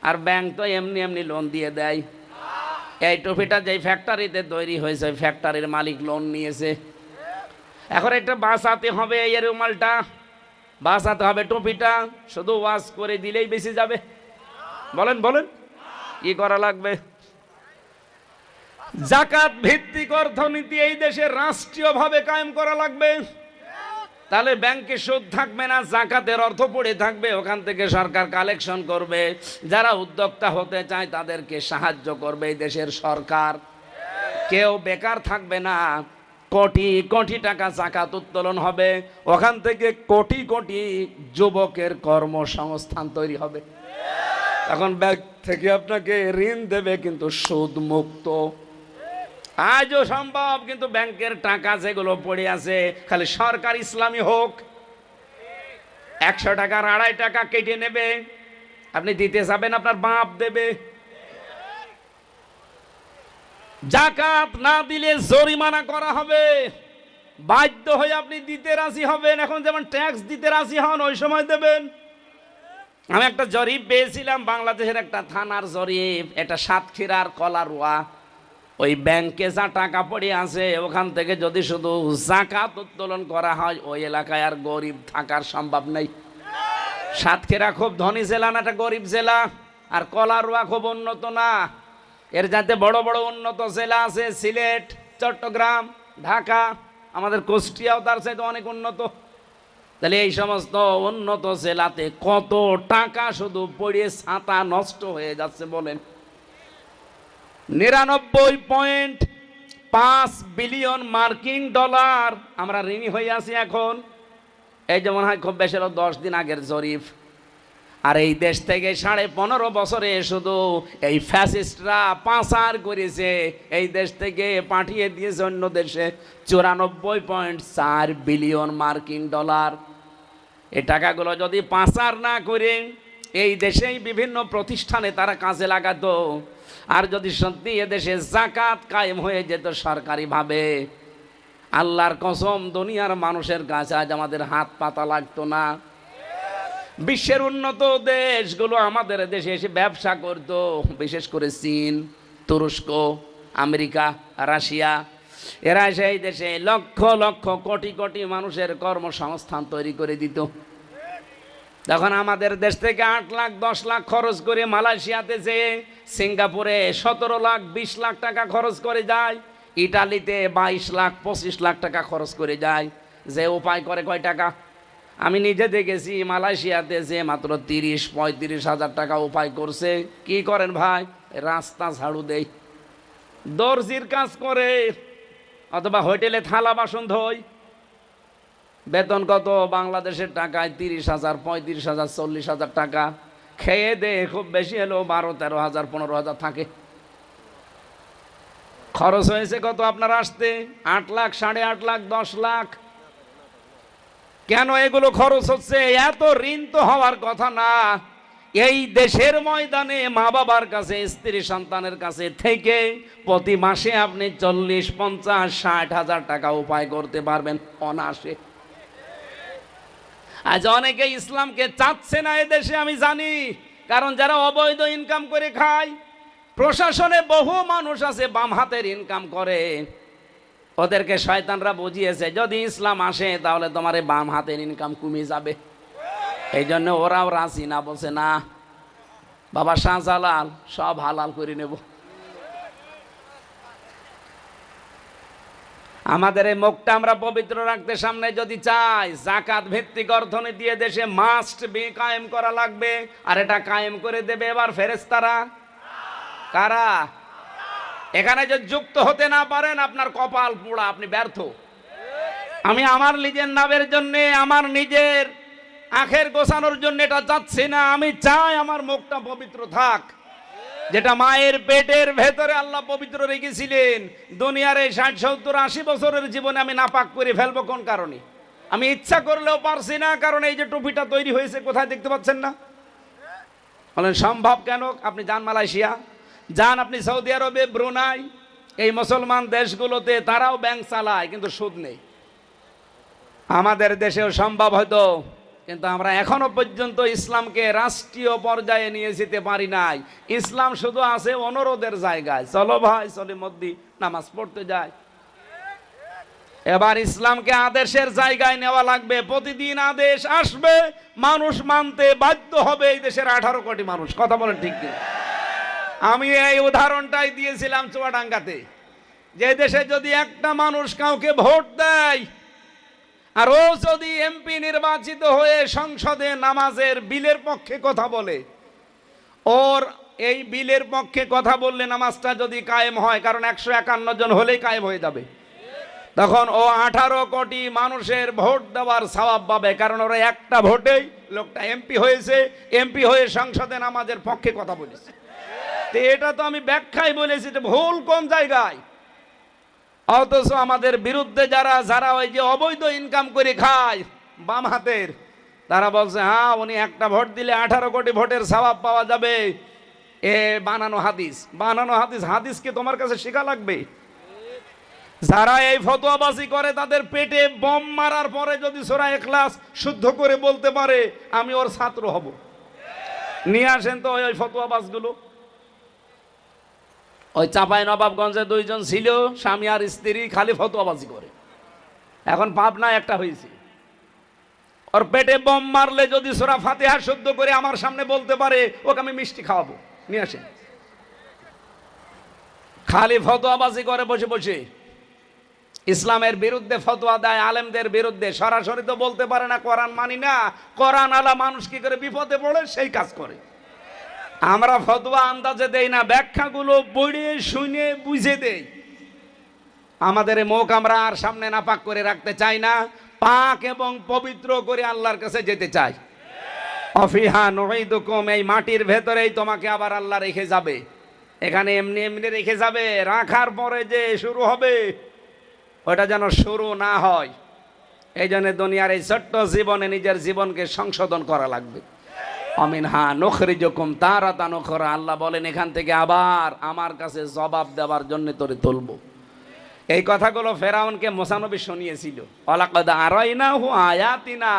আর ব্যাংক তো এমনি এমনি লোন দিয়ে দেয়। এই টুপিটা যে ফ্যাক্টরিতে তৈরি হয়েছে, ফ্যাক্টরির মালিক লোন নিয়েছে। এখন এটা বাঁচাতে হবে, এই রুমালটা বাঁচাতে হবে, টুপিটা শুধু ওয়াশ করে দিলেই বেঁচে যাবে? বলেন বলেন, কি করা লাগবে? জাকাত ভিত্তিক অর্থনীতি এই দেশে রাষ্ট্রীয়ভাবে কায়েম করা লাগবে। তাহলে ব্যাংকে সুদ থাকবে না, জাকাতের অর্থ পড়ে থাকবে, ওখান থেকে সরকার কালেকশন করবে। যারা উদ্যোক্তা হতে চায় তাদেরকে সাহায্য করবে এই দেশের সরকার। কেউ বেকার থাকবে না। কোটি কোটি টাকা জাকাত উত্তোলন হবে, ওখান থেকে কোটি কোটি যুবকের কর্মসংস্থান তৈরি হবে। এখন ব্যাংক থেকে আপনাকে ঋণ দেবে, কিন্তু সুদ মুক্ত। আজও সম্ভব, কিন্তু ব্যাংকের টাকা যেগুলো পড়ে আছে, খালি সরকার ইসলামী হোক, 100 টাকার 2.5 টাকা কেটে নেবে। আপনি দিতে যাবেন, আপনার বাপ দেবে। জাকাত না দিলে জরিমানা করা হবে, বাধ্য হয়ে আপনি দিতে রাজি হবেন। এখন যেমন ট্যাক্স দিতে রাজি হন, ওই সময় দেবেন। আমি একটা জরিপ পেয়েছিলাম, বাংলাদেশের একটা থানার জরিপ, এটা সাতক্ষীরার কলারোয়া। ওই ব্যাংকে যা টাকা পড়ে আছে, ওখান থেকে যদি শুধু জাকাত উত্তোলন করা হয়, ওই এলাকায় আর গরিব থাকার সম্ভব নেই। সাতক্ষীরা খুব ধনী জেলা না, একটা গরিব জেলা। আর কলারোয়া খুব উন্নত না। এর যাতে বড় বড় উন্নত জেলা আছে, সিলেট, চট্টগ্রাম, ঢাকা, আমাদের কুষ্টিয়াও তার চাইতে অনেক উন্নত। তাহলে এই সমস্ত উন্নত জেলাতে কত টাকা শুধু পড়ে ছাতা নষ্ট হয়ে যাচ্ছে বলেন? 99.5 বিলিয়ন মার্কিন ডলার আমরা ঋণী হয়ে আছি এখন। এই যেমন হয় খুব বেশি 10 দিন আগের জরিপ। আর এই দেশ থেকে 15.5 বছরে শুধু এই ফ্যাসিস্টরা পাচার করেছে, এই দেশ থেকে পাঠিয়ে দিয়েছে অন্য দেশে 94.4 বিলিয়ন মার্কিন ডলার। এই টাকাগুলো যদি পাচার না করে এই দেশেই বিভিন্ন প্রতিষ্ঠানে তারা কাজে লাগাতো, আর যদি সত্যি এদেশে জাকাত কায়েম হয়ে যেত সরকারিভাবে, আল্লাহর কসম দুনিয়ার মানুষের কাছে আজ আমাদের হাত পাতা লাগতো না। বিশ্বের উন্নত দেশগুলো আমাদের দেশে এসে ব্যবসা করত, বিশেষ করে চীন, তুরস্ক, আমেরিকা, রাশিয়া। এরা এসে এই দেশে লক্ষ লক্ষ কোটি কোটি মানুষের কর্মসংস্থান তৈরি করে দিত। তখন আমাদের দেশ থেকে 8 লাখ 10 লাখ খরচ করে মালয়েশিয়াতে যেয়ে, সিঙ্গাপুরে 17 লাখ 20 লাখ টাকা খরচ করে যায়, ইটালিতে 22 লাখ 25 লাখ টাকা খরচ করে যায়। যে উপায় করে কয় টাকা? আমি নিজে দেখেছি, মালয়েশিয়াতে যে মাত্র 30-35 হাজার টাকা উপায় করছে। কি করেন ভাই? রাস্তা ঝাড়ু দেয়, দর্জির কাজ করে, অথবা হোটেলে থালা বাসন ধোয়। বেতন কত বাংলাদেশের টাকায়? 30,000, 35,000, 40,000 টাকা। খেয়ে দে খুব বেশি হলেও 12-13,000, 15,000 থাকে। খরচ হয়েছে কত আপনার আসতে? 8 লাখ, 8.5 লাখ, 10 লাখ। কেন এগুলো খরচ হচ্ছে? এত ঋণ তো হওয়ার কথা না। এই দেশের ময়দানে মা বাবার কাছে, স্ত্রী সন্তানের কাছে থেকে প্রতি মাসে আপনি 40, 50, 60,000 টাকা উপায় করতে পারবেন অনায়াসে। আজ অনেকে ইসলামকে চাচ্ছে না এদেশে, আমি জানি। কারণ যারা অবৈধ ইনকাম করে খায়, প্রশাসনে বহু মানুষ আছে বাম হাতের ইনকাম করে, ওদেরকে শয়তানরা বুঝিয়েছে যদি ইসলাম আসে তাহলে তোমার এই বাম হাতের ইনকাম কমে যাবে। এই জন্য ওরাও রাজি না, বলছে না বাবা শাহজালাল সব হালাল করে নেব। আমাদের এই মুখটা আমরা পবিত্র রাখতে সামনে যদি চাই, যাকাত ভিত্তিক অর্থনীতি দেশে মাস্ট বি কায়েম করা লাগবে। আর এটা কায়েম করে দেবে এবার ফেরেশতারা। কারা? এখানে যদি যুক্ত হতে না পারেন আপনার কপাল পোড়া, আপনি ব্যর্থ। আমি আমার নিজের নামের জন্য, আমার নিজের আখের গোছানোর জন্য এটা চাচ্ছি না। আমি চাই আমার মুখটা পবিত্র থাক। যেটা মায়ের পেটের ভেতরে আল্লাহ পবিত্র রেখেছিলেন, দুনিয়ার এই 60, 70, 80 বছরের জীবনে আমি নাপাক করে ফেলবো কোন কারণে? আমি ইচ্ছা করলেও পারছি না, কারণ এই যে টুপিটা তৈরি হয়েছে কোথায় দেখতে পাচ্ছেন না? বলেন সম্ভব কেন? আপনি যান মালয়েশিয়া, যান আপনি সৌদি আরবে, ব্রুনাই, এই মুসলমান দেশগুলোতে তারাও ব্যাংক চালায় কিন্তু সুদ নেই। আমাদের দেশেও সম্ভব হয়তো, কিন্তু আমরা এখনো পর্যন্ত ইসলামকে রাষ্ট্রীয় পর্যায়ে নিয়ে যেতে পারি নাই। ইসলাম শুধু আছে অনুরোধের জায়গায়, চলো ভাই চলে মসজিদ নামাজ পড়তে যায়। এবার ইসলামকে আদেশের জায়গায় নেওয়া লাগবে। প্রতিদিন আদেশ আসবে, মানুষ মানতে বাধ্য হবে। এই দেশের 18 কোটি মানুষ, কথা বলেন ঠিক কি? আমি এই উদাহরণটাই দিয়েছিলাম চুয়াডাঙ্গাতে, যে দেশে যদি একটা মানুষ কাউকে ভোট দেয় আর ও যদি এমপি নির্বাচিত হয়ে সংসদে নামাজের বিলের পক্ষে কথা বলে, ওর এই বিলের পক্ষে কথা বললে নামাজটা যদি কায়েম হয়, কারণ 151 জন হলেই কায়েম হয়ে যাবে, তখন ও 18 কোটি মানুষের ভোট দেওয়ার সওয়াব পাবে। কারণ ওরা একটা ভোটেই লোকটা এমপি হয়েছে, এমপি হয়ে সংসদে নামাজের পক্ষে কথা বলেছে। তো এটা তো আমি ব্যাখ্যায় বলেছি, যে ভুল কোন জায়গায়। অথচ আমাদের বিরুদ্ধে যারা ওই যে অবৈধ ইনকাম করে খায় বাম হাতের, তারা বলছে হ্যাঁ উনি একটা ভোট দিলে 18 কোটি ভোটের সওয়াব পাওয়া যাবে। এ বানানো হাদিস, বানানো হাদিস। হাদিসকে তোমার কাছে শেখা লাগবে। যারা এই ফতোয়াবাজি করে তাদের পেটে বম মারার পরে যদি সূরা ইখলাস শুদ্ধ করে বলতে পারে, আমি ওর ছাত্র হব। নিয়ে আসেন তো ওই ফতোয়াবাজগুলো। ওই চাঁপাই নবাবগঞ্জে 2 জন ছিল, স্বামী আর স্ত্রী, খালি ফতোয়াবাজি করে। এখন পাবনা একটা হয়েছে, ওর পেটে বম মারলে যদি সূরা ফাতিহা শুদ্ধ করে আমার সামনে বলতে পারে, ওকে আমি মিষ্টি খাওয়াবো। নিয়ে আসেন। খালি ফতোয়াবাজি করে বসে বসে, ইসলামের বিরুদ্ধে ফতোয়া দেয়, আলেমদের বিরুদ্ধে। সরাসরি তো বলতে পারে না কোরআন মানি না। কোরআন আলা মানুষ কি করে বিপদে পড়ে সেই কাজ করে। আমরা ফতোয়া আন্দাজে দেই না, ব্যাখ্যাগুলো পড়ে শুনে বুঝে দেই। আমাদের মুখ আমরা আর সামনে নাপাক করে রাখতে চাই না, পাক এবং পবিত্র করে আল্লাহর কাছে যেতে চাই। অফিহা নুঈদুকুম, এই মাটির ভেতরেই তোমাকে আবার আল্লাহ রেখে যাবে। এখানে এমনি এমনি রেখে যাবে, রাখার পরে যে শুরু হবে ওটা যেন শুরু না হয়। এই জন্য দুনিয়ার এই ছোট্ট জীবনে নিজের জীবনকে সংশোধন করা লাগবে। আমিনহা নুখরিজুকুম তারাতান উখরা, আল্লাহ বলেন এখান থেকে আবার আমার কাছে জবাব দেওয়ার জন্য তোরে তুলব। এই কথাগুলো ফেরাউনকে মুসা নবী শুনিয়েছিল। ওয়ালাকাদ আরাইনাহু আয়াতিনা,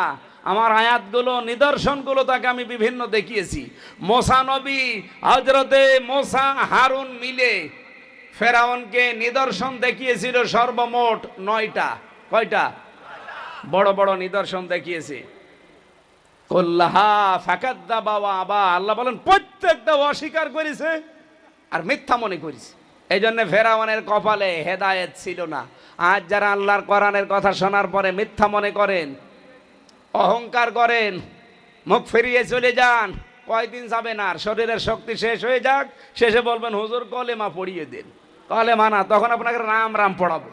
আমার আয়াতগুলো, নিদর্শনগুলো তাকে আমি বিভিন্ন দেখিয়েছি। মুসা নবী, হযরতে মুসা, হারুন মিলে ফেরাউনকে নিদর্শন দেখিয়েছিল সর্বমোট 9টা। কয়টা? বড় বড় নিদর্শন দেখিয়েছে। কুল্লাহা ফাকাদ্দাবা ওয়া আবা, আল্লাহ বলেন প্রত্যেকটা অস্বীকার করেছে আর মিথ্যা মনে করেছে। এই জন্য ফেরাউনের কপালে হেদায়েত ছিল না। আজ যারা আল্লাহর কোরআনের কথা শোনার পরে মিথ্যা মনে করেন, অহংকার করেন, মুখ ফিরিয়ে চলে যান, কয়দিন যাবে না, আর শরীরের শক্তি শেষ হয়ে যাক, শেষে বলবেন হুজুর কলেমা পড়িয়ে দেন। কলেমা না, তখন আপনাকে রাম রাম পড়াবো।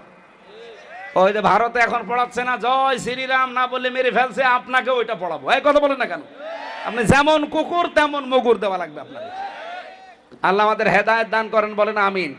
ওই যে ভারতে এখন পড়াচ্ছে না, জয় শ্রীরাম না বলে মেরে ফেলছে, আপনাকে ওইটা পড়াবো। এই কথা বলেন না কেন? আপনি যেমন কুকুর তেমন মুগুর দেওয়া লাগবে আপনাদের। আল্লাহ আমাদের হেদায়েত দান করেন, বলেন আমিন।